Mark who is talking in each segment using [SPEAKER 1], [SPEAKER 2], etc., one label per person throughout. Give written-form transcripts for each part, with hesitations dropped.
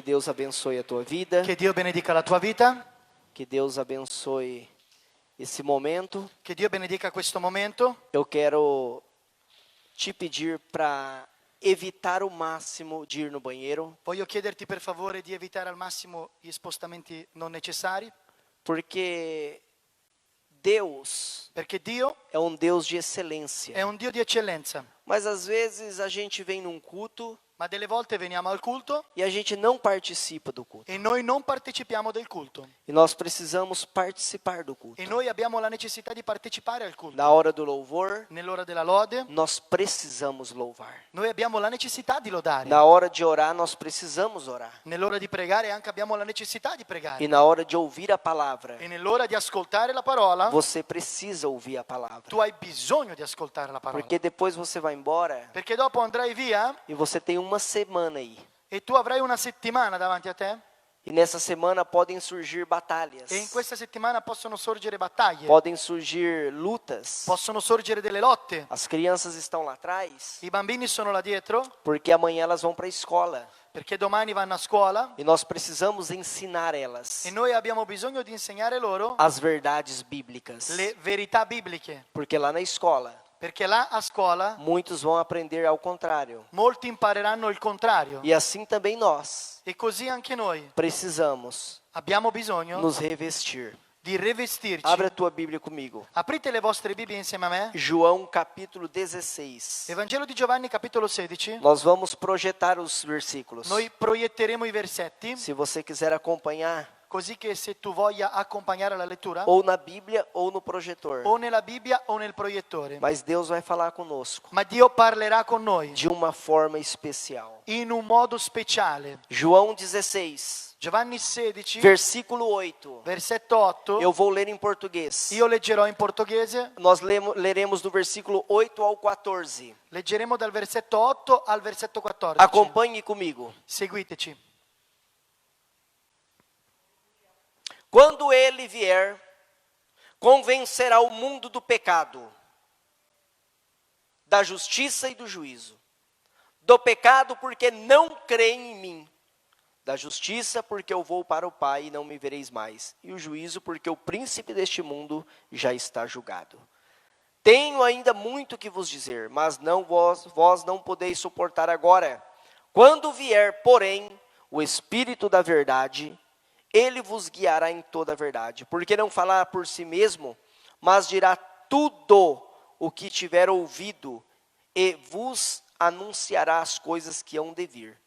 [SPEAKER 1] Que Deus abençoe a tua vida.
[SPEAKER 2] Che Dio benedica la tua vita.
[SPEAKER 1] Que Deus abençoe esse momento.
[SPEAKER 2] Che Dio benedica questo momento.
[SPEAKER 1] Eu quero te pedir para evitar o máximo de ir no banheiro,
[SPEAKER 2] Voglio chiederti per favore di evitare al massimo gli spostamenti non necessari,
[SPEAKER 1] porque Deus
[SPEAKER 2] perché Dio
[SPEAKER 1] é um Deus de excelência.
[SPEAKER 2] è un Dio di eccellenza.
[SPEAKER 1] Mas às vezes a gente vem num culto
[SPEAKER 2] Ma delle volte veniamo al culto
[SPEAKER 1] e a gente não participa do culto.
[SPEAKER 2] e noi non partecipiamo del culto.
[SPEAKER 1] E nós precisamos participar do culto.
[SPEAKER 2] E noi abbiamo la necessità di partecipare al culto.
[SPEAKER 1] Na hora do louvor,
[SPEAKER 2] Nell'ora della lode,
[SPEAKER 1] nós precisamos louvar.
[SPEAKER 2] noi abbiamo la necessità di lodare.
[SPEAKER 1] Na hora de orar, nós precisamos orar.
[SPEAKER 2] Nell'ora di pregare anche abbiamo la necessità di pregare.
[SPEAKER 1] E na hora de ouvir a palavra,
[SPEAKER 2] E nell'ora di ascoltare la parola,
[SPEAKER 1] você precisa ouvir a palavra.
[SPEAKER 2] tu hai bisogno di ascoltare la parola.
[SPEAKER 1] Porque depois você vai embora
[SPEAKER 2] Perché dopo andrai via
[SPEAKER 1] e você tem uma semana aí.
[SPEAKER 2] e tu avrai una settimana davanti a te.
[SPEAKER 1] E nessa semana podem surgir batalhas,
[SPEAKER 2] E in questa settimana possono sorgere battaglie,
[SPEAKER 1] podem surgir lutas.
[SPEAKER 2] possono sorgere delle lotte.
[SPEAKER 1] As crianças estão lá atrás,
[SPEAKER 2] I bambini sono là dietro
[SPEAKER 1] porque amanhã elas vão para a escola.
[SPEAKER 2] perché domani vanno a scuola
[SPEAKER 1] E nós precisamos ensinar elas
[SPEAKER 2] e noi abbiamo bisogno di insegnare loro
[SPEAKER 1] as verdades bíblicas.
[SPEAKER 2] le verità bibliche.
[SPEAKER 1] Porque lá na escola,
[SPEAKER 2] Perché là a scuola
[SPEAKER 1] muitos vão aprender ao contrário.
[SPEAKER 2] molti impareranno il contrario.
[SPEAKER 1] E assim também nós
[SPEAKER 2] E così anche noi
[SPEAKER 1] precisamos
[SPEAKER 2] abbiamo bisogno
[SPEAKER 1] nos revestir.
[SPEAKER 2] di rivestirci.
[SPEAKER 1] Abre a tua Bíblia comigo.
[SPEAKER 2] Aprite le vostre Bibbie insieme a me.
[SPEAKER 1] João capítulo 16.
[SPEAKER 2] Evangelo di Giovanni capitolo 16.
[SPEAKER 1] Nós vamos projetar os versículos.
[SPEAKER 2] Noi proietteremo i versetti,
[SPEAKER 1] Se você quiser acompanhar,
[SPEAKER 2] così che se tu voglia accompagnare la lettura,
[SPEAKER 1] ou na Bíblia ou no projetor.
[SPEAKER 2] o nella Bibbia o nel proiettore.
[SPEAKER 1] Mas Deus vai falar conosco
[SPEAKER 2] Ma Dio parlerà con noi
[SPEAKER 1] de uma forma especial.
[SPEAKER 2] in un modo speciale.
[SPEAKER 1] João 16,
[SPEAKER 2] Giovanni 16,
[SPEAKER 1] versículo 8.
[SPEAKER 2] versetto 8.
[SPEAKER 1] Eu vou ler em português.
[SPEAKER 2] Io leggerò in portoghese.
[SPEAKER 1] Nós leremos do versículo 8 ao 14.
[SPEAKER 2] Leggeremo dal versetto 8 al versetto 14.
[SPEAKER 1] Acompanhe comigo.
[SPEAKER 2] Seguiteci.
[SPEAKER 1] Quando ele vier, convencerá o mundo do pecado, da justiça e do juízo. Do pecado porque não creem em mim. Da justiça porque eu vou para o Pai e não me vereis mais. E o juízo porque o príncipe deste mundo já está julgado. Tenho ainda muito que vos dizer, mas não vós não podeis suportar agora. Quando vier, porém, o Espírito da verdade, ele vos guiará em toda a verdade, porque não falará por si mesmo, mas dirá tudo o que tiver ouvido, e vos anunciará as coisas que hão de vir.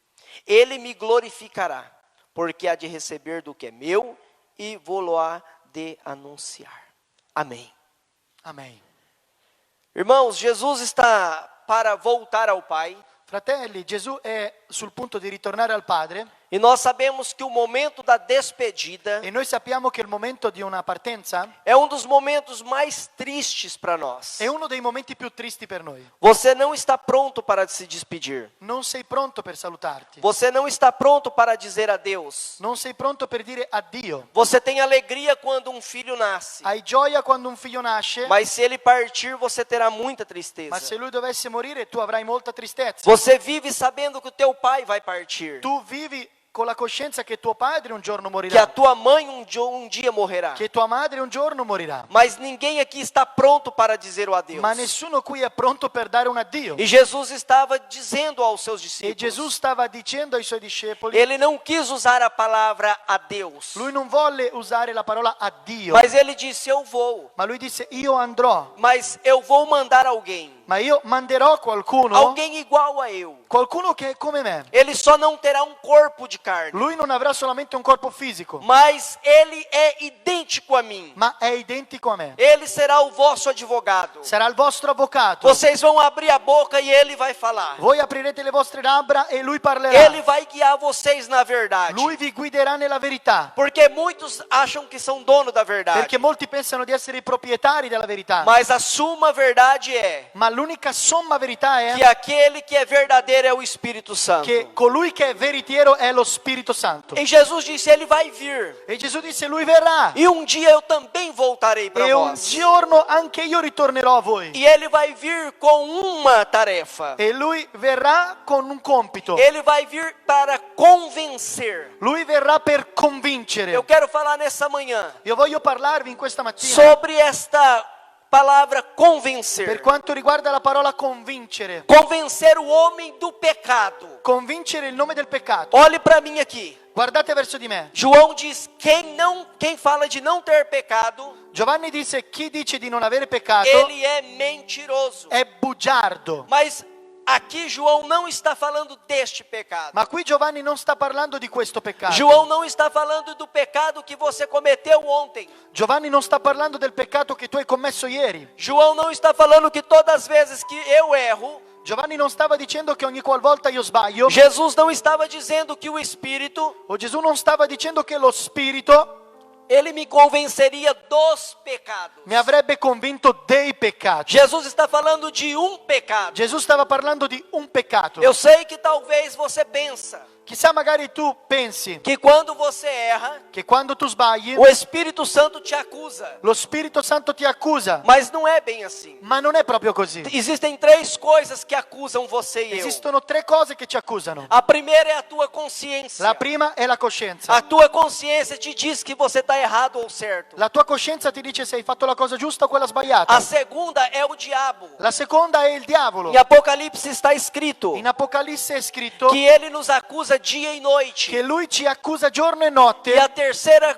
[SPEAKER 1] Ele me glorificará, porque há de receber do que é meu, e vou-lo-á de anunciar. Amém.
[SPEAKER 2] Amen.
[SPEAKER 1] Irmãos, Jesus está para voltar ao Pai.
[SPEAKER 2] Fratelli, Gesù è sul punto di ritornare al Padre
[SPEAKER 1] E nós sabemos que o momento da despedida
[SPEAKER 2] e noi sappiamo che il momento di una partenza
[SPEAKER 1] é um dos momentos mais tristes para nós.
[SPEAKER 2] è uno dei momenti più tristi per noi.
[SPEAKER 1] Você não está pronto para se despedir.
[SPEAKER 2] Non sei pronto per salutarti.
[SPEAKER 1] Você não está pronto para dizer adeus.
[SPEAKER 2] Non sei pronto per dire addio.
[SPEAKER 1] Você tem alegria quando um filho nasce,
[SPEAKER 2] Hai gioia quando un figlio nasce,
[SPEAKER 1] mas se ele partir, você terá muita
[SPEAKER 2] ma se
[SPEAKER 1] tristeza.
[SPEAKER 2] lui dovesse morire tu avrai molta tristezza.
[SPEAKER 1] Você vive sabendo que o teu pai vai partir,
[SPEAKER 2] Tu vivi con la coscienza che tuo padre un giorno
[SPEAKER 1] que a
[SPEAKER 2] morirà,
[SPEAKER 1] tua mãe um dia morrerá.
[SPEAKER 2] che tua madre un giorno morirà.
[SPEAKER 1] Mas ninguém aqui está pronto para dizer o adeus.
[SPEAKER 2] Ma nessuno qui è pronto per dare un addio.
[SPEAKER 1] E Jesus estava dizendo aos seus
[SPEAKER 2] E Gesù
[SPEAKER 1] discípulos,
[SPEAKER 2] stava dicendo ai suoi discepoli,
[SPEAKER 1] ele não quis usar a palavra adeus,
[SPEAKER 2] lui non volle usare la parola addio,
[SPEAKER 1] mas ele disse, eu vou,
[SPEAKER 2] ma lui disse io andrò,
[SPEAKER 1] mas eu vou mandar alguém,
[SPEAKER 2] ma io manderò qualcuno,
[SPEAKER 1] alguém igual a eu.
[SPEAKER 2] qualcuno che è come me.
[SPEAKER 1] Ele só não terá um corpo de carne,
[SPEAKER 2] Lui non avrà solamente un corpo fisico,
[SPEAKER 1] mas ele é idêntico a mim.
[SPEAKER 2] ma è identico a me.
[SPEAKER 1] Ele será o vosso advogado.
[SPEAKER 2] Sarà il vostro avvocato.
[SPEAKER 1] Vocês vão abrir a boca e ele vai falar.
[SPEAKER 2] Voi aprirete le vostre labbra e lui parlerà.
[SPEAKER 1] Ele vai guiar vocês na verdade.
[SPEAKER 2] Lui vi guiderà nella verità.
[SPEAKER 1] Porque muitos acham que são dono da verdade.
[SPEAKER 2] Perché molti pensano di essere i proprietari della verità.
[SPEAKER 1] Mas a suma verdade é:
[SPEAKER 2] Ma l'unica somma verità
[SPEAKER 1] que
[SPEAKER 2] è
[SPEAKER 1] aquele que é verdadeiro é o Espírito Santo.
[SPEAKER 2] che colui che è veritiero è lo Spirito Santo.
[SPEAKER 1] E Jesus disse, ele vai vir.
[SPEAKER 2] E Gesù disse, lui verrà.
[SPEAKER 1] E um dia eu também voltarei para
[SPEAKER 2] E un
[SPEAKER 1] vós.
[SPEAKER 2] giorno anche io ritornerò a voi.
[SPEAKER 1] E ele vai vir com uma tarefa.
[SPEAKER 2] E lui verrà con un compito.
[SPEAKER 1] Ele vai vir para convencer.
[SPEAKER 2] Lui verrà per convincere.
[SPEAKER 1] Eu quero falar nessa manhã
[SPEAKER 2] Io voglio parlarvi in questa mattina
[SPEAKER 1] sobre esta palavra
[SPEAKER 2] per
[SPEAKER 1] convencer.
[SPEAKER 2] quanto riguarda la parola convincere.
[SPEAKER 1] Convencer o homem do pecado.
[SPEAKER 2] Convincere il nome del peccato.
[SPEAKER 1] Olhe para mim aqui.
[SPEAKER 2] Guardate verso di me.
[SPEAKER 1] João diz: quem fala de não ter pecado,
[SPEAKER 2] Giovanni disse, chi dice di non avere peccato
[SPEAKER 1] ele é mentiroso.
[SPEAKER 2] è bugiardo.
[SPEAKER 1] Mas aqui João não está falando deste pecado.
[SPEAKER 2] Ma qui Giovanni non sta parlando di questo peccato.
[SPEAKER 1] João não está falando do pecado que você cometeu ontem.
[SPEAKER 2] Giovanni non sta parlando del peccato che tu hai commesso ieri.
[SPEAKER 1] João não está falando que todas as vezes que eu erro,
[SPEAKER 2] Giovanni non stava dicendo che ogni qualvolta io sbaglio.
[SPEAKER 1] Jesus não estava dizendo que o Espírito,
[SPEAKER 2] O Gesù non stava dicendo che lo Spirito
[SPEAKER 1] ele me convenceria dos pecados.
[SPEAKER 2] mi avrebbe convinto dei peccati.
[SPEAKER 1] Jesus está falando de um pecado.
[SPEAKER 2] Gesù stava parlando di un peccato.
[SPEAKER 1] Eu sei que talvez você pensa
[SPEAKER 2] Chissà, magari tu pensi
[SPEAKER 1] que quando você erra,
[SPEAKER 2] che quando tu sbagli
[SPEAKER 1] o Espírito Santo te acusa.
[SPEAKER 2] lo Spirito Santo ti accusa,
[SPEAKER 1] Mas não é bem assim.
[SPEAKER 2] ma non è proprio così.
[SPEAKER 1] Existem três coisas que acusam você e eu.
[SPEAKER 2] Esistono tre cose che ci accusano.
[SPEAKER 1] A primeira é a tua consciência.
[SPEAKER 2] La prima è la coscienza.
[SPEAKER 1] A tua consciência te diz que você está errado ou certo.
[SPEAKER 2] La tua coscienza ti dice se hai fatto la cosa giusta o quella sbagliata.
[SPEAKER 1] A segunda é o diabo.
[SPEAKER 2] La seconda è il diavolo.
[SPEAKER 1] Em Apocalipse está escrito
[SPEAKER 2] In Apocalisse è scritto
[SPEAKER 1] que ele nos acusa dia e noite.
[SPEAKER 2] che lui ci accusa giorno e
[SPEAKER 1] E
[SPEAKER 2] notte.
[SPEAKER 1] a terceira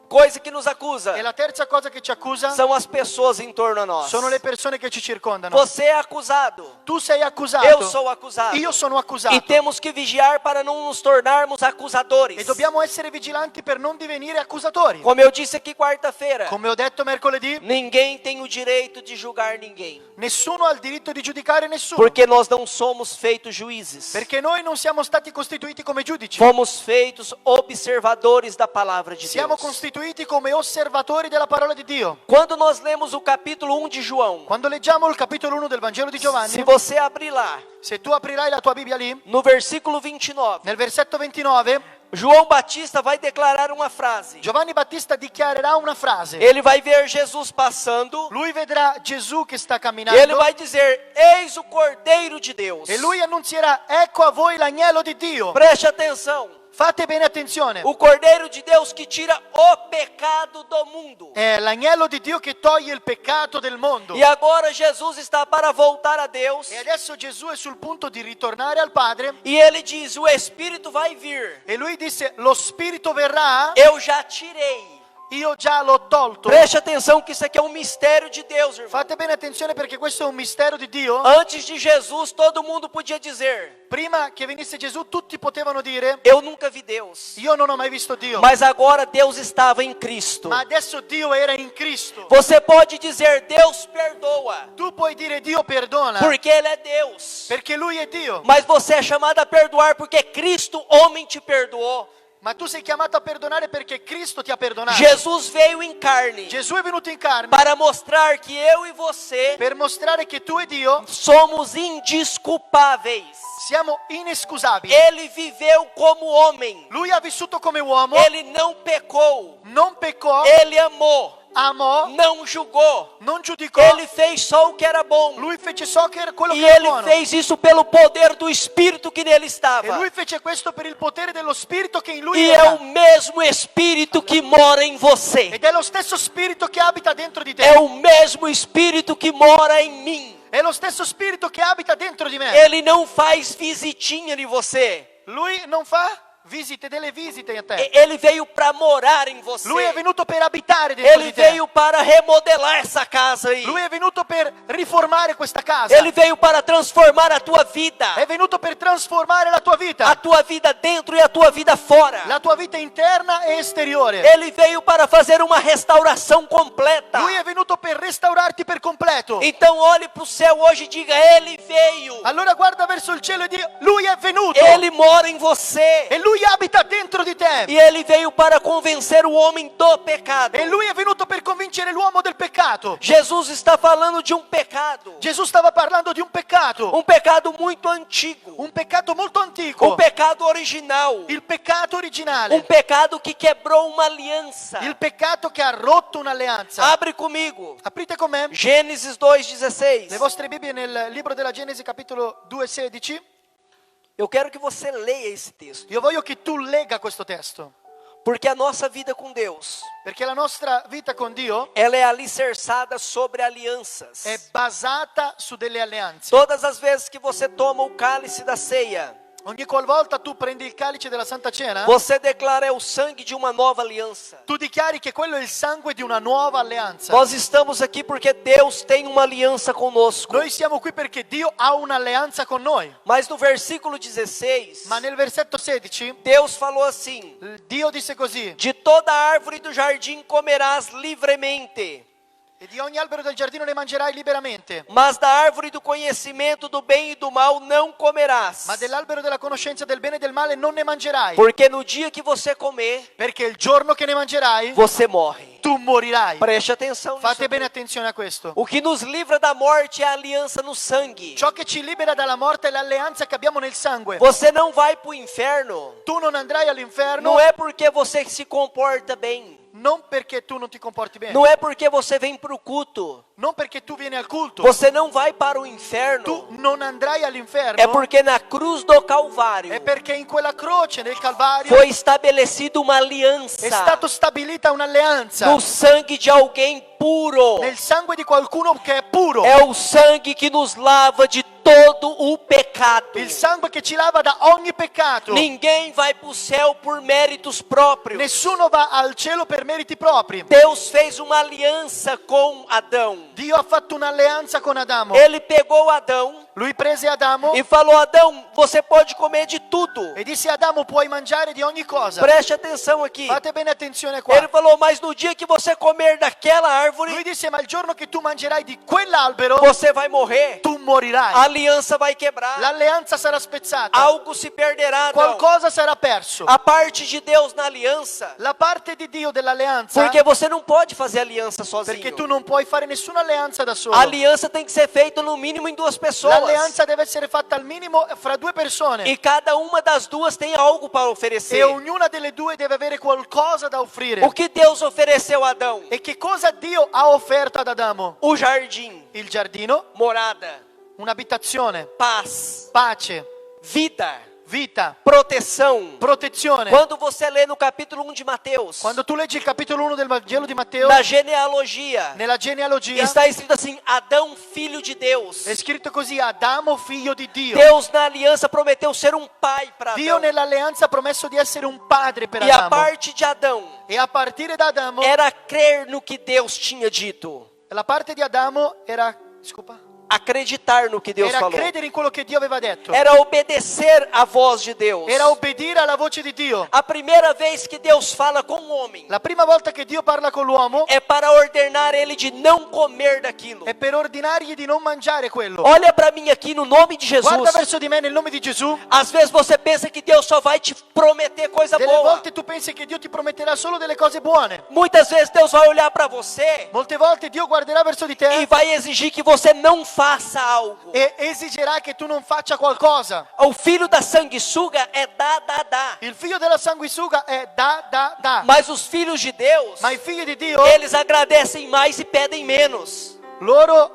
[SPEAKER 1] coisa que nos acusa
[SPEAKER 2] E la terza cosa che ci accusa
[SPEAKER 1] são as pessoas em torno a nós.
[SPEAKER 2] sono le persone che ci circondano.
[SPEAKER 1] Você é acusado.
[SPEAKER 2] Tu sei accusato.
[SPEAKER 1] Eu sou acusado.
[SPEAKER 2] Io sono accusato.
[SPEAKER 1] E temos que vigiar para não nos tornarmos acusadores.
[SPEAKER 2] E dobbiamo essere vigilanti per non divenire accusatori.
[SPEAKER 1] Como eu disse aqui quarta-feira,
[SPEAKER 2] Come ho detto mercoledì,
[SPEAKER 1] ninguém tem o direito de julgar ninguém.
[SPEAKER 2] nessuno ha il diritto di giudicare nessuno.
[SPEAKER 1] Porque nós não somos feitos juízes.
[SPEAKER 2] Perché noi non siamo stati costituiti come giudici.
[SPEAKER 1] Fomos feitos observadores da palavra de
[SPEAKER 2] Siamo
[SPEAKER 1] Deus.
[SPEAKER 2] costituiti come osservatori della parola di Dio.
[SPEAKER 1] Quando nós lemos o capítulo 1 de João,
[SPEAKER 2] Quando leggiamo il capitolo 1 del Vangelo di
[SPEAKER 1] se
[SPEAKER 2] Giovanni,
[SPEAKER 1] você abrir lá,
[SPEAKER 2] se tu aprirai la tua Bibbia lì,
[SPEAKER 1] no versículo 29,
[SPEAKER 2] nel versetto 29,
[SPEAKER 1] João Batista vai declarar uma frase.
[SPEAKER 2] Giovanni Battista dichiarerà una frase.
[SPEAKER 1] Ele vai ver Jesus passando
[SPEAKER 2] Lui vedrà Gesù che sta
[SPEAKER 1] e ele
[SPEAKER 2] camminando
[SPEAKER 1] vai dizer: Eis o Cordeiro de Deus.
[SPEAKER 2] e lui annunzierà, ecco a voi l'agnello di Dio.
[SPEAKER 1] Preste atenção.
[SPEAKER 2] Fate bene attenzione.
[SPEAKER 1] O Cordeiro de Deus que tira o pecado do mundo.
[SPEAKER 2] È l'agnello di Dio che toglie il peccato del mondo.
[SPEAKER 1] E agora Jesus está para voltar a Deus.
[SPEAKER 2] E adesso Gesù è sul punto di ritornare al Padre.
[SPEAKER 1] E ele diz: o Espírito vai vir.
[SPEAKER 2] E lui disse, lo Spirito verrà,
[SPEAKER 1] Eu já tirei.
[SPEAKER 2] io già l'ho tolto.
[SPEAKER 1] Preste atenção que isso aqui é um mistério de Deus, irmão.
[SPEAKER 2] Fate bene attenzione perché questo è un mistero di Dio.
[SPEAKER 1] Antes de Jesus, todo mundo podia dizer:
[SPEAKER 2] Prima che venisse Gesù tutti potevano dire,
[SPEAKER 1] eu nunca vi Deus.
[SPEAKER 2] io non ho mai visto Dio.
[SPEAKER 1] Mas agora Deus estava em Cristo.
[SPEAKER 2] Ma adesso Dio era in Cristo.
[SPEAKER 1] Você pode dizer: Deus perdoa,
[SPEAKER 2] Tu puoi dire Dio perdona
[SPEAKER 1] porque Ele é Deus.
[SPEAKER 2] perché Lui è Dio.
[SPEAKER 1] Mas você é chamado a perdoar porque Cristo, homem, te perdoou.
[SPEAKER 2] Ma tu sei chiamato a perdonare perché Cristo ti ha perdonato.
[SPEAKER 1] Jesus veio em carne
[SPEAKER 2] Gesù è venuto in carne
[SPEAKER 1] para mostrar que eu e você
[SPEAKER 2] per mostrare che tu e Dio
[SPEAKER 1] somos indisculpáveis.
[SPEAKER 2] siamo inescusabili.
[SPEAKER 1] Ele viveu como homem.
[SPEAKER 2] Lui ha vissuto come uomo,
[SPEAKER 1] Ele não pecou.
[SPEAKER 2] non peccò,
[SPEAKER 1] Ele amou.
[SPEAKER 2] amò,
[SPEAKER 1] Não julgou.
[SPEAKER 2] non giudicò.
[SPEAKER 1] Ele fez só o que era bom.
[SPEAKER 2] Lui fece ciò che era quello
[SPEAKER 1] E
[SPEAKER 2] che era
[SPEAKER 1] ele
[SPEAKER 2] buono.
[SPEAKER 1] fez isso pelo poder do Espírito que nele
[SPEAKER 2] E
[SPEAKER 1] estava.
[SPEAKER 2] lui fece questo per il potere dello Spirito che in lui
[SPEAKER 1] E é
[SPEAKER 2] era.
[SPEAKER 1] o mesmo Espírito que mora em você.
[SPEAKER 2] Ed è lo stesso Spirito che abita dentro di te.
[SPEAKER 1] É o mesmo Espírito que mora em mim.
[SPEAKER 2] È lo stesso Spirito che abita dentro di me.
[SPEAKER 1] Ele não faz visitinha em você.
[SPEAKER 2] Lui non fa delle visite a te.
[SPEAKER 1] Ele veio para morar em você.
[SPEAKER 2] Lui è venuto per abitare dentro
[SPEAKER 1] Ele
[SPEAKER 2] di te.
[SPEAKER 1] veio para remodelar essa casa aí.
[SPEAKER 2] Lui è venuto per riformare questa casa.
[SPEAKER 1] Ele veio para transformar a tua vida.
[SPEAKER 2] È venuto per trasformare la tua
[SPEAKER 1] A
[SPEAKER 2] vita.
[SPEAKER 1] tua vida dentro e a tua vida fora.
[SPEAKER 2] La tua vita interna e esteriore.
[SPEAKER 1] Ele veio para fazer uma restauração completa.
[SPEAKER 2] Lui è venuto per restaurarti per completo.
[SPEAKER 1] Então olhe para o céu hoje e diga: Ele veio.
[SPEAKER 2] Allora guarda verso il cielo e di, lui è venuto.
[SPEAKER 1] Ele mora em você.
[SPEAKER 2] E lui lui abita dentro di te.
[SPEAKER 1] E ele veio para convencer o homem do pecado.
[SPEAKER 2] E lui è venuto per convincere l'uomo del peccato.
[SPEAKER 1] Jesus está falando de um pecado.
[SPEAKER 2] Gesù stava parlando di un peccato
[SPEAKER 1] Muito antigo.
[SPEAKER 2] un peccato molto antico,
[SPEAKER 1] Um pecado original.
[SPEAKER 2] il peccato originale,
[SPEAKER 1] Um pecado que quebrou uma aliança.
[SPEAKER 2] il peccato che ha rotto un'alleanza.
[SPEAKER 1] Abre comigo.
[SPEAKER 2] Aprite con me
[SPEAKER 1] Gênesis 2:16.
[SPEAKER 2] le vostre Bibbie nel libro della Genesi capitolo 2:16.
[SPEAKER 1] Eu quero que você leia esse texto.
[SPEAKER 2] Io voglio che tu legga questo testo,
[SPEAKER 1] Porque a nossa vida com Deus,
[SPEAKER 2] perché la nostra vita con Dio
[SPEAKER 1] ela é alicerçada sobre alianças.
[SPEAKER 2] è basata su delle alleanze.
[SPEAKER 1] Todas as vezes que você toma o cálice da ceia,
[SPEAKER 2] Ogni qualvolta tu prendi il calice della Santa Cena,
[SPEAKER 1] você declara é o sangue de uma nova aliança.
[SPEAKER 2] tu dichiari che quello è il sangue di una nuova alleanza.
[SPEAKER 1] Nós estamos aqui porque Deus tem uma aliança conosco.
[SPEAKER 2] Noi siamo qui perché Dio ha un'alleanza con noi.
[SPEAKER 1] Mas no versículo 16,
[SPEAKER 2] Ma nel versetto 16
[SPEAKER 1] Deus falou assim:
[SPEAKER 2] Dio disse così:
[SPEAKER 1] de toda árvore do jardim comerás livremente,
[SPEAKER 2] e di ogni albero del giardino ne mangerai liberamente,
[SPEAKER 1] mas da árvore do conhecimento do bem e do mal não comerás.
[SPEAKER 2] ma dell'albero della conoscenza del bene e del male non ne mangerai,
[SPEAKER 1] Porque no dia que você comer,
[SPEAKER 2] perché il giorno che ne mangerai
[SPEAKER 1] você morre.
[SPEAKER 2] tu morirai.
[SPEAKER 1] Preste atenção nisso.
[SPEAKER 2] Fate bene attenzione a questo.
[SPEAKER 1] O que nos livra da morte é a aliança no sangue.
[SPEAKER 2] Ciò che ci libera dalla morte è l'alleanza che abbiamo nel sangue.
[SPEAKER 1] Você não vai para o inferno,
[SPEAKER 2] Tu non andrai all'inferno
[SPEAKER 1] não é porque você se comporta bem,
[SPEAKER 2] non perché tu non ti comporti bene,
[SPEAKER 1] não é porque você vem para o culto,
[SPEAKER 2] non perché tu vieni al culto.
[SPEAKER 1] você não vai para o
[SPEAKER 2] Tu
[SPEAKER 1] inferno,
[SPEAKER 2] non andrai all'inferno,
[SPEAKER 1] é porque na cruz do Calvário
[SPEAKER 2] è perché in quella croce nel Calvario
[SPEAKER 1] foi estabelecida uma
[SPEAKER 2] è
[SPEAKER 1] aliança
[SPEAKER 2] stata stabilita un'alleanza
[SPEAKER 1] no sangue de alguém puro.
[SPEAKER 2] nel sangue di qualcuno che è puro.
[SPEAKER 1] É o sangue que nos lava de todo o pecado.
[SPEAKER 2] Il sangue che ci lava da ogni peccato.
[SPEAKER 1] Ninguém vai para o céu por méritos próprios.
[SPEAKER 2] Nessuno va al cielo per meriti propri.
[SPEAKER 1] Deus fez uma aliança com Adão.
[SPEAKER 2] Dio ha fatto un'alleanza con Adamo.
[SPEAKER 1] Ele pegou Adão
[SPEAKER 2] Lui prese Adamo
[SPEAKER 1] e falou: Adão, você pode comer de tudo.
[SPEAKER 2] e disse: Adamo, puoi mangiare di ogni cosa.
[SPEAKER 1] Preste atenção aqui.
[SPEAKER 2] Fate bene attenzione qua.
[SPEAKER 1] Ele falou: mas no dia que você comer daquela
[SPEAKER 2] Lui
[SPEAKER 1] árvore,
[SPEAKER 2] disse: ma il giorno che tu mangerai di quell'albero,
[SPEAKER 1] você vai morrer.
[SPEAKER 2] tu morirai.
[SPEAKER 1] A aliança vai quebrar.
[SPEAKER 2] L'alleanza sarà spezzata.
[SPEAKER 1] Algo se perderá, Adão.
[SPEAKER 2] Qualcosa sarà perso.
[SPEAKER 1] A parte de Deus na aliança.
[SPEAKER 2] La parte di Dio dell'alleanza,
[SPEAKER 1] Porque você não pode fazer aliança
[SPEAKER 2] perché
[SPEAKER 1] sozinho.
[SPEAKER 2] tu non puoi fare nessuna alleanza da solo.
[SPEAKER 1] A aliança tem que ser feita no mínimo em duas pessoas.
[SPEAKER 2] L'alleanza deve essere fatta al minimo fra due persone.
[SPEAKER 1] E cada uma das duas tem algo para oferecer.
[SPEAKER 2] E ognuna delle due deve avere qualcosa da offrire.
[SPEAKER 1] O que Deus ofereceu a Adão?
[SPEAKER 2] E che cosa Dio ha offerto ad Adamo?
[SPEAKER 1] O jardim,
[SPEAKER 2] Il giardino,
[SPEAKER 1] morada,
[SPEAKER 2] un'abitazione,
[SPEAKER 1] paz,
[SPEAKER 2] pace,
[SPEAKER 1] vida,
[SPEAKER 2] vita,
[SPEAKER 1] proteção.
[SPEAKER 2] protezione.
[SPEAKER 1] Quando você lê no capítulo 1 de Mateus,
[SPEAKER 2] Quando tu leggi il capitolo 1 del Vangelo di Matteo,
[SPEAKER 1] na genealogia,
[SPEAKER 2] nella genealogia
[SPEAKER 1] está escrito assim: Adão, filho de Deus.
[SPEAKER 2] è scritto così: Adamo, figlio di Dio.
[SPEAKER 1] Deus na aliança prometeu ser um pai para
[SPEAKER 2] Dio
[SPEAKER 1] Adão.
[SPEAKER 2] nell'alleanza ha promesso di essere un padre per
[SPEAKER 1] E a
[SPEAKER 2] Adamo.
[SPEAKER 1] parte de Adão
[SPEAKER 2] E a partire da Adamo,
[SPEAKER 1] era crer no que Deus tinha dito.
[SPEAKER 2] la parte di Adamo era, scusa,
[SPEAKER 1] Acreditar no que Deus
[SPEAKER 2] era
[SPEAKER 1] falou.
[SPEAKER 2] credere in quello che Dio aveva detto.
[SPEAKER 1] Era obedecer à voz de Deus.
[SPEAKER 2] Era obbedire alla voce di Dio.
[SPEAKER 1] A primeira vez que Deus fala com um homem
[SPEAKER 2] La prima volta che Dio parla con l'uomo
[SPEAKER 1] é para ordenar ele de não comer daquilo.
[SPEAKER 2] è per ordinargli di non mangiare quello.
[SPEAKER 1] Olha para mim aqui no nome de Jesus.
[SPEAKER 2] Guarda verso di me nel nome di Gesù.
[SPEAKER 1] Às vezes você pensa que Deus só vai te prometer coisa
[SPEAKER 2] Delle
[SPEAKER 1] boa.
[SPEAKER 2] volte tu pensi che Dio ti prometterà solo delle cose buone.
[SPEAKER 1] Muitas vezes Deus vai olhar para você
[SPEAKER 2] Molte volte Dio guarderà verso di
[SPEAKER 1] e
[SPEAKER 2] te
[SPEAKER 1] vai exigir que você não faça algo.
[SPEAKER 2] e esigerà che tu non faccia qualcosa.
[SPEAKER 1] O filho da sanguessuga é dá.
[SPEAKER 2] Il figlio della sanguisuga è da.
[SPEAKER 1] Mas os filhos de Deus,
[SPEAKER 2] Ma i figli di Dio,
[SPEAKER 1] eles agradecem mais e pedem menos.
[SPEAKER 2] loro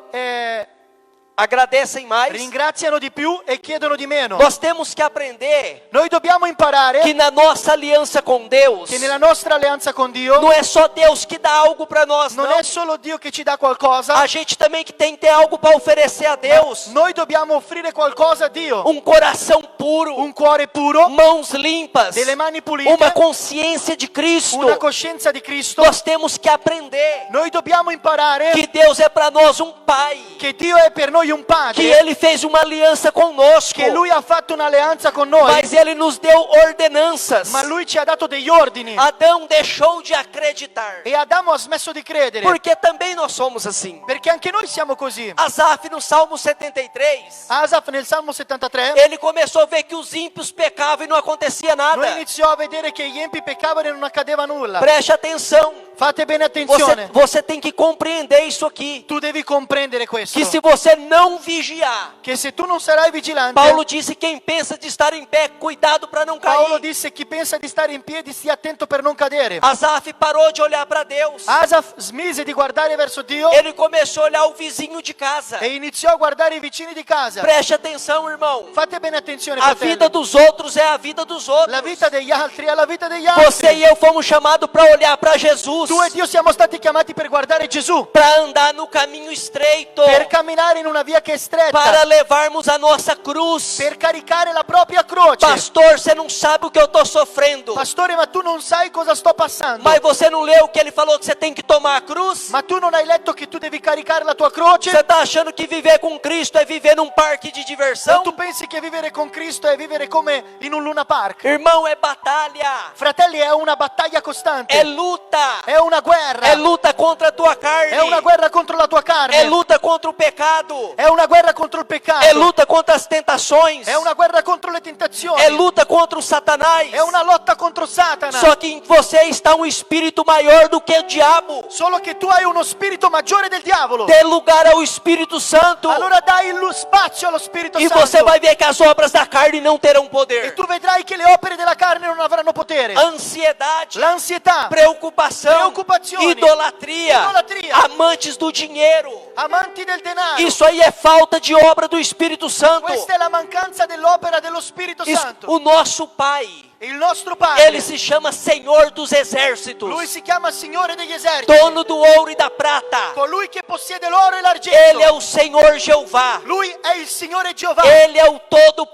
[SPEAKER 1] Agradecem mais.
[SPEAKER 2] ringraziano di più e chiedono di meno.
[SPEAKER 1] Nós temos que aprender
[SPEAKER 2] Noi dobbiamo imparare
[SPEAKER 1] que na nossa aliança com Deus,
[SPEAKER 2] che nella nostra alleanza con Dio
[SPEAKER 1] não é só Deus que dá algo para nós,
[SPEAKER 2] non
[SPEAKER 1] não.
[SPEAKER 2] è solo Dio che ci dà qualcosa,
[SPEAKER 1] A gente também que tem que ter algo para oferecer a Deus.
[SPEAKER 2] noi dobbiamo offrire qualcosa a Dio.
[SPEAKER 1] Um coração puro,
[SPEAKER 2] Un cuore puro,
[SPEAKER 1] mãos limpas,
[SPEAKER 2] delle mani pulite,
[SPEAKER 1] uma consciência de Cristo.
[SPEAKER 2] una coscienza di Cristo.
[SPEAKER 1] Nós temos que aprender
[SPEAKER 2] Noi dobbiamo imparare
[SPEAKER 1] que Deus é para nós um Pai.
[SPEAKER 2] che Dio è per noi un
[SPEAKER 1] que
[SPEAKER 2] padre,
[SPEAKER 1] Ele fez uma aliança conosco,
[SPEAKER 2] che Lui ha fatto un'alleanza con noi,
[SPEAKER 1] mas Ele nos deu ordenanças.
[SPEAKER 2] ma Lui ci ha dato degli ordini
[SPEAKER 1] Adão deixou de acreditar,
[SPEAKER 2] e Adamo ha smesso di credere,
[SPEAKER 1] porque também nós somos assim.
[SPEAKER 2] perché anche noi siamo così.
[SPEAKER 1] Asaf, no Salmo 73,
[SPEAKER 2] Asaf nel Salmo 73
[SPEAKER 1] ele começou a ver que os ímpios pecavam e não acontecia
[SPEAKER 2] lui
[SPEAKER 1] nada.
[SPEAKER 2] iniziò a vedere che gli empi peccavano e non accadeva nulla.
[SPEAKER 1] Preste atenção,
[SPEAKER 2] Fate bene attenzione,
[SPEAKER 1] você tem que compreender isso aqui,
[SPEAKER 2] tu devi comprendere questo,
[SPEAKER 1] que se você não vigiar,
[SPEAKER 2] che se tu non sarai vigilante,
[SPEAKER 1] Paulo disse, quem pensa de estar em pé, cuidado para não
[SPEAKER 2] Paolo
[SPEAKER 1] cair.
[SPEAKER 2] disse chi pensa di stare in piedi stia attento per non cadere.
[SPEAKER 1] Asaf parou de olhar para Deus,
[SPEAKER 2] Asaf smise di guardare verso Dio
[SPEAKER 1] ele começou a olhar o vizinho de casa.
[SPEAKER 2] e iniziò a guardare i vicini di casa.
[SPEAKER 1] Preste atenção, irmão,
[SPEAKER 2] Fate bene attenzione,
[SPEAKER 1] a
[SPEAKER 2] fratelli.
[SPEAKER 1] vida dos outros é a vida dos outros.
[SPEAKER 2] La vita degli altri è la vita degli
[SPEAKER 1] Você
[SPEAKER 2] altri.
[SPEAKER 1] e eu fomos chamados para olhar para Jesus,
[SPEAKER 2] Tu e Dio siamo stati chiamati per guardare Gesù,
[SPEAKER 1] para andar no caminho estreito,
[SPEAKER 2] per camminare in una via che è stretta,
[SPEAKER 1] para levarmos a nossa cruz.
[SPEAKER 2] per caricare la propria croce.
[SPEAKER 1] Pastor, você não sabe o que eu estou sofrendo,
[SPEAKER 2] Pastore, ma tu non sai cosa sto passando.
[SPEAKER 1] mas você não leu que ele falou que você tem que tomar a cruz?
[SPEAKER 2] Ma tu non hai letto che tu devi caricare la tua croce?
[SPEAKER 1] Você está achando que viver com Cristo é viver num parque de
[SPEAKER 2] O
[SPEAKER 1] diversão?
[SPEAKER 2] tu pensi che vivere con Cristo è vivere come in un Luna Park?
[SPEAKER 1] Irmão, é batalha,
[SPEAKER 2] Fratelli, è una battaglia costante.
[SPEAKER 1] é luta,
[SPEAKER 2] È una guerra.
[SPEAKER 1] é luta contra a tua carne,
[SPEAKER 2] È una guerra contro la tua carne.
[SPEAKER 1] é luta contra o pecado,
[SPEAKER 2] È una guerra contro il peccato.
[SPEAKER 1] é luta contra as tentações,
[SPEAKER 2] È una guerra contro le tentazioni.
[SPEAKER 1] é luta contra o Satanás.
[SPEAKER 2] È una lotta contro Satana.
[SPEAKER 1] Só que em você está um espírito maior do que o diabo.
[SPEAKER 2] Solo che tu hai uno spirito maggiore del diavolo.
[SPEAKER 1] Dê lugar ao Espírito Santo
[SPEAKER 2] Allora dai lo spazio allo Spirito
[SPEAKER 1] e
[SPEAKER 2] Santo.
[SPEAKER 1] você vai ver que as obras da carne não terão
[SPEAKER 2] E
[SPEAKER 1] poder.
[SPEAKER 2] tu vedrai che le opere della carne non avranno potere.
[SPEAKER 1] Ansiedade,
[SPEAKER 2] L'ansietà,
[SPEAKER 1] preocupação,
[SPEAKER 2] Preocupazioni,
[SPEAKER 1] idolatria,
[SPEAKER 2] idolatria,
[SPEAKER 1] amantes do dinheiro.
[SPEAKER 2] amanti del denaro.
[SPEAKER 1] Isso aí é falta de obra do Espírito Santo.
[SPEAKER 2] Questa è la mancanza dell'opera dello Spirito
[SPEAKER 1] Isso,
[SPEAKER 2] Santo.
[SPEAKER 1] o nosso Pai,
[SPEAKER 2] Il nostro Padre,
[SPEAKER 1] ele se chama Senhor dos Exércitos,
[SPEAKER 2] Lui si chiama Signore degli eserciti,
[SPEAKER 1] dono do ouro e da prata.
[SPEAKER 2] colui che possiede l'oro e l'argento.
[SPEAKER 1] Ele é o Senhor Jeová.
[SPEAKER 2] Lui è il Signore Geova.
[SPEAKER 1] Ele é o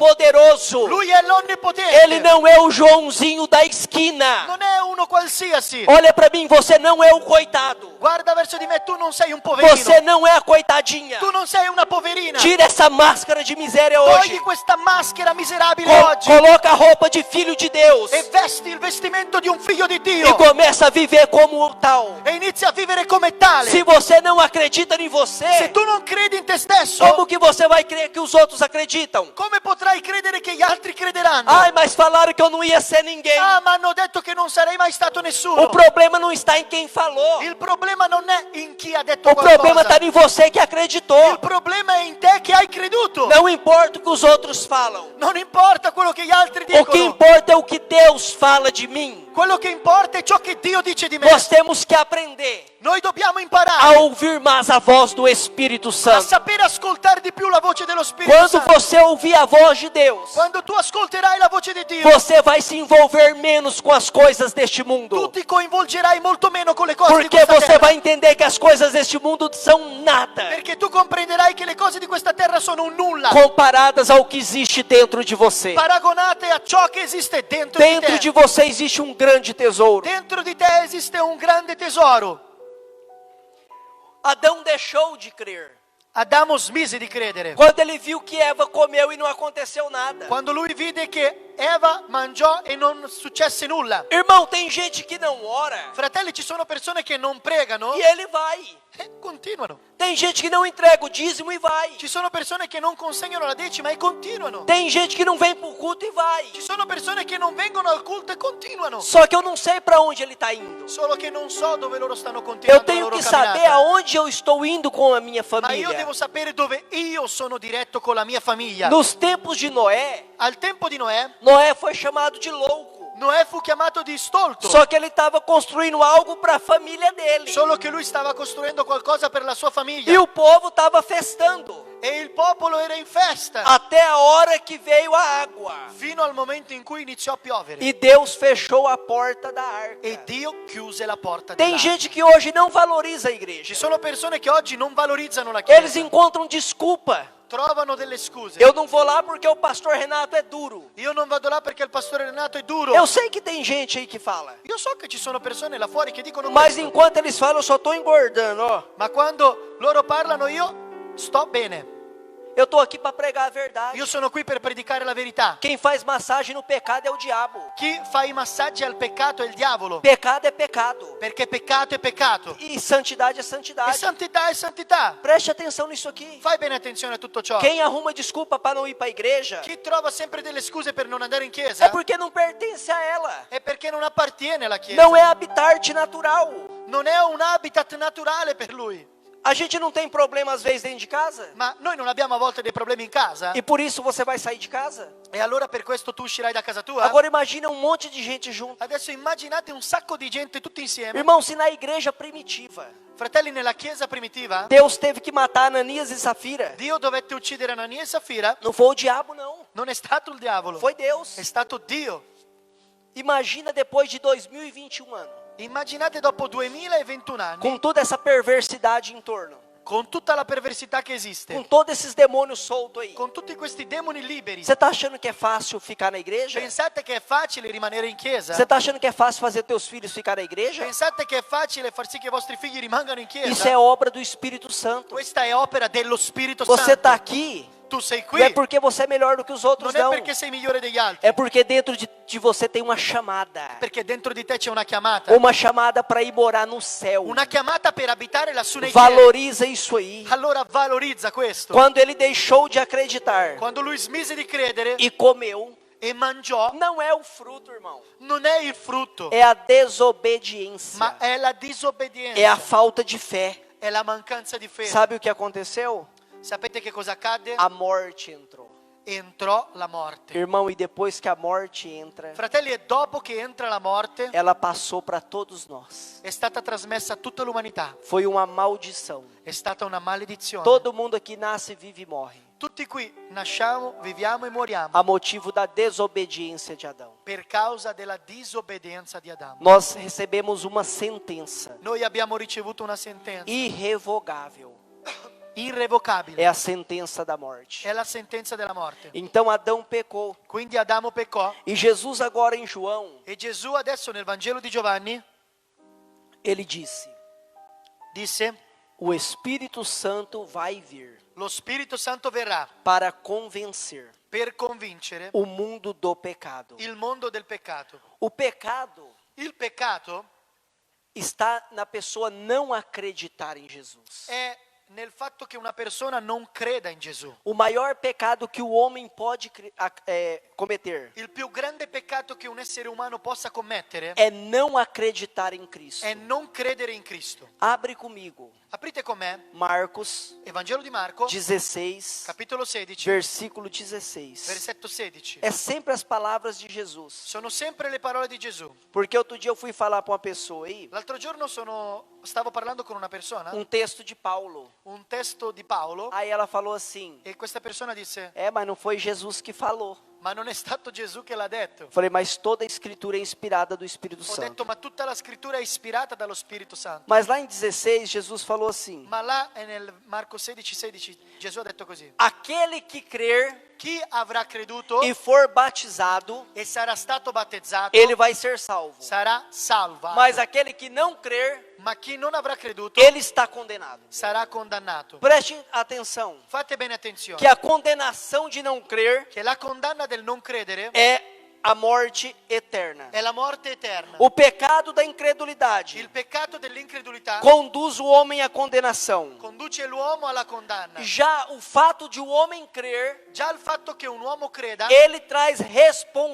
[SPEAKER 1] Todo-Poderoso.
[SPEAKER 2] Lui è l'Onnipotente.
[SPEAKER 1] Ele não é o Joãozinho da esquina.
[SPEAKER 2] Non è uno qualsiasi.
[SPEAKER 1] Olha para mim, você não é o coitado.
[SPEAKER 2] Guarda verso di me, tu non sei un poverino.
[SPEAKER 1] Você não é a coitadinha.
[SPEAKER 2] Tu non sei una poverina.
[SPEAKER 1] Tira essa máscara de miséria
[SPEAKER 2] Togli
[SPEAKER 1] hoje.
[SPEAKER 2] questa maschera miserabile oggi
[SPEAKER 1] Coloca a roupa de filho de Deus
[SPEAKER 2] e vesti il vestimento di un figlio di
[SPEAKER 1] e
[SPEAKER 2] Dio
[SPEAKER 1] começa a viver como tal.
[SPEAKER 2] e inizi a vivere come tale.
[SPEAKER 1] Se você não acredita em
[SPEAKER 2] Se
[SPEAKER 1] você,
[SPEAKER 2] tu non credi in te stesso,
[SPEAKER 1] como que você vai crer que os outros acreditam?
[SPEAKER 2] come potrai credere che gli altri crederanno?
[SPEAKER 1] Ai, mas falaram que eu não ia ser ninguém.
[SPEAKER 2] Ah, ma hanno detto che non sarei mai stato nessuno.
[SPEAKER 1] O problema não está em quem falou.
[SPEAKER 2] Il problema non è in chi ha detto
[SPEAKER 1] O problema
[SPEAKER 2] qualcosa.
[SPEAKER 1] está em você que acreditou.
[SPEAKER 2] Il problema è in te che hai creduto.
[SPEAKER 1] Não importa o que os outros falam.
[SPEAKER 2] Non importa quello che gli altri
[SPEAKER 1] O que
[SPEAKER 2] dicono.
[SPEAKER 1] importa é o que Deus fala de mim.
[SPEAKER 2] Quello che importa è ciò che Dio dice di me.
[SPEAKER 1] Nós temos que aprender
[SPEAKER 2] Noi dobbiamo
[SPEAKER 1] a
[SPEAKER 2] imparare
[SPEAKER 1] ouvir mais a voz do Espírito
[SPEAKER 2] a
[SPEAKER 1] Santo.
[SPEAKER 2] sapere ascoltare di più la voce dello Spirito
[SPEAKER 1] Quando
[SPEAKER 2] Santo.
[SPEAKER 1] você ouvir a voz de Deus,
[SPEAKER 2] Quando tu ascolterai la voce di Dio,
[SPEAKER 1] você vai se envolver menos com as coisas deste
[SPEAKER 2] tu
[SPEAKER 1] mundo.
[SPEAKER 2] ti coinvolgerai molto meno con le cose di
[SPEAKER 1] Porque
[SPEAKER 2] questa
[SPEAKER 1] você
[SPEAKER 2] terra.
[SPEAKER 1] vai entender que as coisas deste mundo são nada
[SPEAKER 2] Perché tu comprenderai che le cose di questa terra sono un nulla,
[SPEAKER 1] comparadas ao que existe dentro de você.
[SPEAKER 2] paragonate a ciò che esiste dentro
[SPEAKER 1] Dentro
[SPEAKER 2] di
[SPEAKER 1] de
[SPEAKER 2] te.
[SPEAKER 1] você existe um grande tesouro.
[SPEAKER 2] Dentro di te esiste un grande tesoro.
[SPEAKER 1] Adão deixou de crer
[SPEAKER 2] Adamo smise di credere.
[SPEAKER 1] quando ele viu que Eva comeu e não aconteceu nada.
[SPEAKER 2] Quando lui vide che Eva mangiò e non successe nulla.
[SPEAKER 1] Irmão, tem gente que não ora
[SPEAKER 2] Fratelli, ci sono persone che non pregano
[SPEAKER 1] e ele vai.
[SPEAKER 2] e continuano.
[SPEAKER 1] Tem gente que não entrega o dízimo e vai.
[SPEAKER 2] Ci sono persone che non consegnano la decima e continuano.
[SPEAKER 1] Tem gente que não vem pro culto e vai.
[SPEAKER 2] Ci sono persone che non vengono al culto e continuano.
[SPEAKER 1] Só que eu não sei para onde ele está indo.
[SPEAKER 2] Solo che non so dove loro stanno
[SPEAKER 1] Eu
[SPEAKER 2] continuando la
[SPEAKER 1] tenho
[SPEAKER 2] loro
[SPEAKER 1] que saber
[SPEAKER 2] camminata.
[SPEAKER 1] aonde eu estou indo com a minha
[SPEAKER 2] Ma io
[SPEAKER 1] família.
[SPEAKER 2] devo sapere dove io sono diretto con la mia famiglia.
[SPEAKER 1] Nos tempos de Noé,
[SPEAKER 2] Al tempo di Noè,
[SPEAKER 1] Noé foi chamado de louco.
[SPEAKER 2] Noè fu chiamato di stolto.
[SPEAKER 1] Só que ele estava construindo algo para a família dele.
[SPEAKER 2] Solo che lui stava costruendo qualcosa per la sua famiglia.
[SPEAKER 1] E o povo estava festando.
[SPEAKER 2] E il popolo era in festa.
[SPEAKER 1] Até a hora que veio a água.
[SPEAKER 2] Fino al momento in cui iniziò a piovere.
[SPEAKER 1] E Deus fechou a porta da arca.
[SPEAKER 2] E Dio chiuse la porta
[SPEAKER 1] Tem
[SPEAKER 2] dell'arca.
[SPEAKER 1] gente que hoje não valoriza a
[SPEAKER 2] Ci
[SPEAKER 1] igreja.
[SPEAKER 2] sono persone che oggi non valorizzano la
[SPEAKER 1] Eles
[SPEAKER 2] Chiesa.
[SPEAKER 1] encontram desculpa.
[SPEAKER 2] Trovano delle scuse.
[SPEAKER 1] Eu não vou lá porque o pastor Renato é duro.
[SPEAKER 2] Io non vado là perché il pastore Renato è duro.
[SPEAKER 1] Eu sei que tem gente aí que fala.
[SPEAKER 2] Io so che ci sono persone là fuori che dicono
[SPEAKER 1] Mas
[SPEAKER 2] questo.
[SPEAKER 1] enquanto eles falam, eu só estou engordando, ó.
[SPEAKER 2] Ma quando loro parlano io sto bene.
[SPEAKER 1] Eu estou aqui para pregar a verdade.
[SPEAKER 2] Io sono qui per predicare la verità.
[SPEAKER 1] Quem faz massagem no pecado é o diabo.
[SPEAKER 2] Chi fa i massaggi al peccato è il diavolo.
[SPEAKER 1] Pecado é pecado.
[SPEAKER 2] Perché peccato è peccato.
[SPEAKER 1] E santidade é
[SPEAKER 2] E
[SPEAKER 1] santidade.
[SPEAKER 2] santità è santità.
[SPEAKER 1] Preste atenção nisso aqui.
[SPEAKER 2] Fai bene attenzione a tutto ciò.
[SPEAKER 1] Quem arruma desculpa para não ir para a igreja
[SPEAKER 2] Chi trova sempre delle scuse per non andare in
[SPEAKER 1] é
[SPEAKER 2] chiesa
[SPEAKER 1] porque não pertence a ela.
[SPEAKER 2] è perché non appartiene alla chiesa.
[SPEAKER 1] Não é habitat natural.
[SPEAKER 2] Non è un habitat naturale per lui.
[SPEAKER 1] A gente não tem problema às vezes dentro de casa.
[SPEAKER 2] Ma noi non abbiamo a volte dei problemi in casa?
[SPEAKER 1] E por isso você vai sair de casa.
[SPEAKER 2] E allora per questo tu uscirai da casa tua?
[SPEAKER 1] Agora imagina um monte de gente junto.
[SPEAKER 2] Adesso immaginate un sacco di gente tutti insieme.
[SPEAKER 1] Irmão, se na igreja primitiva
[SPEAKER 2] Fratelli, nella chiesa primitiva,
[SPEAKER 1] Deus teve que matar Ananias e Safira,
[SPEAKER 2] Dio dovette uccidere Anania e Safira.
[SPEAKER 1] não foi o diabo não,
[SPEAKER 2] Non è stato il diavolo,
[SPEAKER 1] foi Deus.
[SPEAKER 2] è stato Dio.
[SPEAKER 1] Imagina depois de 2021 anos,
[SPEAKER 2] Immaginate dopo 2021 anni,
[SPEAKER 1] com toda essa perversidade em torno,
[SPEAKER 2] con tutta la perversità che
[SPEAKER 1] com
[SPEAKER 2] esiste,
[SPEAKER 1] todos esses demônios soltos aí.
[SPEAKER 2] con tutti questi demoni liberi.
[SPEAKER 1] Você está achando que é fácil ficar na igreja?
[SPEAKER 2] Pensate che è facile rimanere in chiesa?
[SPEAKER 1] Você está achando que é fácil fazer teus filhos ficar na igreja?
[SPEAKER 2] Pensate che è facile far sì che i vostri figli rimangano in
[SPEAKER 1] Isso
[SPEAKER 2] chiesa?
[SPEAKER 1] é obra do Espírito Santo.
[SPEAKER 2] Questa è opera dello Spirito
[SPEAKER 1] Você está
[SPEAKER 2] Santo.
[SPEAKER 1] aqui,
[SPEAKER 2] Tu sei qui,
[SPEAKER 1] não é porque você é melhor do que os outros,
[SPEAKER 2] non è
[SPEAKER 1] não.
[SPEAKER 2] perché sei migliore degli altri,
[SPEAKER 1] É porque dentro de você tem uma chamada.
[SPEAKER 2] perché dentro di te c'è una chiamata.
[SPEAKER 1] Uma chamada para ir morar no céu.
[SPEAKER 2] Una chiamata per abitare lassù nei cieli.
[SPEAKER 1] Valoriza isso aí.
[SPEAKER 2] Allora valorizza questo.
[SPEAKER 1] Quando ele deixou de acreditar
[SPEAKER 2] Quando lui smise di credere
[SPEAKER 1] e comeu,
[SPEAKER 2] e mangiò,
[SPEAKER 1] não é o fruto, irmão.
[SPEAKER 2] non è il frutto,
[SPEAKER 1] É a desobediência.
[SPEAKER 2] ma è la
[SPEAKER 1] É a
[SPEAKER 2] disobbedienza,
[SPEAKER 1] falta de fé.
[SPEAKER 2] è la mancanza di fede.
[SPEAKER 1] Sabe o que aconteceu?
[SPEAKER 2] Sapete che cosa accadde?
[SPEAKER 1] A morte entrou.
[SPEAKER 2] Entrò la morte.
[SPEAKER 1] Irmão, e depois que a morte entra,
[SPEAKER 2] Fratelli, e dopo che entra la morte,
[SPEAKER 1] ela passou para todos nós.
[SPEAKER 2] è stata trasmessa a tutta l'umanità.
[SPEAKER 1] Foi uma maldição.
[SPEAKER 2] È stata una maledizione.
[SPEAKER 1] Todo mundo aqui nasce, vive e morre.
[SPEAKER 2] Tutti qui nasciamo, viviamo e moriamo
[SPEAKER 1] A motivo da desobediência de Adão.
[SPEAKER 2] per causa della disobbedienza di Adamo.
[SPEAKER 1] Nós recebemos uma sentença
[SPEAKER 2] Noi abbiamo ricevuto una sentenza
[SPEAKER 1] irrevogável.
[SPEAKER 2] irrevocabile.
[SPEAKER 1] É a sentença da morte.
[SPEAKER 2] È la sentenza della morte.
[SPEAKER 1] Então Adão pecou.
[SPEAKER 2] Quindi Adamo peccò
[SPEAKER 1] E Jesus agora em João,
[SPEAKER 2] e Gesù adesso nel Vangelo di Giovanni
[SPEAKER 1] ele disse:
[SPEAKER 2] disse:
[SPEAKER 1] o Espírito Santo vai vir
[SPEAKER 2] lo Spirito Santo verrà
[SPEAKER 1] para convencer
[SPEAKER 2] per convincere
[SPEAKER 1] o mundo do pecado.
[SPEAKER 2] il mondo del peccato.
[SPEAKER 1] O pecado
[SPEAKER 2] Il peccato
[SPEAKER 1] está na pessoa não acreditar em Jesus.
[SPEAKER 2] è nel fatto che una persona non creda in Gesù.
[SPEAKER 1] O maior pecado que o homem pode cometer
[SPEAKER 2] Il più grande peccato che un essere umano possa commettere
[SPEAKER 1] é não acreditar em Cristo.
[SPEAKER 2] è non credere in Cristo.
[SPEAKER 1] Abre comigo
[SPEAKER 2] Aprite con me
[SPEAKER 1] Marcos
[SPEAKER 2] Evangelo di Marco,
[SPEAKER 1] 16,
[SPEAKER 2] capitolo 16,
[SPEAKER 1] versículo 16.
[SPEAKER 2] versetto 16.
[SPEAKER 1] É sempre as palavras de Jesus.
[SPEAKER 2] Sono sempre le parole di Gesù.
[SPEAKER 1] Porque outro dia eu fui falar para uma pessoa aí,
[SPEAKER 2] L'altro giorno stavo parlando con una persona,
[SPEAKER 1] um texto de Paulo.
[SPEAKER 2] un testo di Paolo,
[SPEAKER 1] Aí ela falou assim:
[SPEAKER 2] e questa persona disse:
[SPEAKER 1] mas não foi Jesus que falou.
[SPEAKER 2] ma non è stato Gesù che l'ha detto.
[SPEAKER 1] Eu falei, mas toda a escritura é inspirada do Espírito
[SPEAKER 2] Ho
[SPEAKER 1] Santo.
[SPEAKER 2] detto, ma tutta la scrittura è ispirata dallo Spirito Santo.
[SPEAKER 1] Mas lá em 16, Jesus falou assim:
[SPEAKER 2] Ma là nel Marco 16, Gesù ha detto così:
[SPEAKER 1] aquele que crer
[SPEAKER 2] chi avrà creduto
[SPEAKER 1] e for batizado,
[SPEAKER 2] e sarà stato battezzato
[SPEAKER 1] ele vai ser salvo.
[SPEAKER 2] sarà salvato.
[SPEAKER 1] Mas aquele que não crer,
[SPEAKER 2] Ma chi non avrà creduto
[SPEAKER 1] ele está condenado.
[SPEAKER 2] sarà condannato.
[SPEAKER 1] Preste atenção,
[SPEAKER 2] Fate bene attenzione,
[SPEAKER 1] que a condenação de não crer
[SPEAKER 2] che la condanna del non credere
[SPEAKER 1] é a morte eterna.
[SPEAKER 2] è la morte eterna.
[SPEAKER 1] O pecado da incredulidade
[SPEAKER 2] Il peccato dell'incredulità
[SPEAKER 1] conduz o homem à condenação.
[SPEAKER 2] conduce l'uomo alla condanna.
[SPEAKER 1] Já o fato de o homem crer,
[SPEAKER 2] Già il fatto che un uomo creda
[SPEAKER 1] ele traz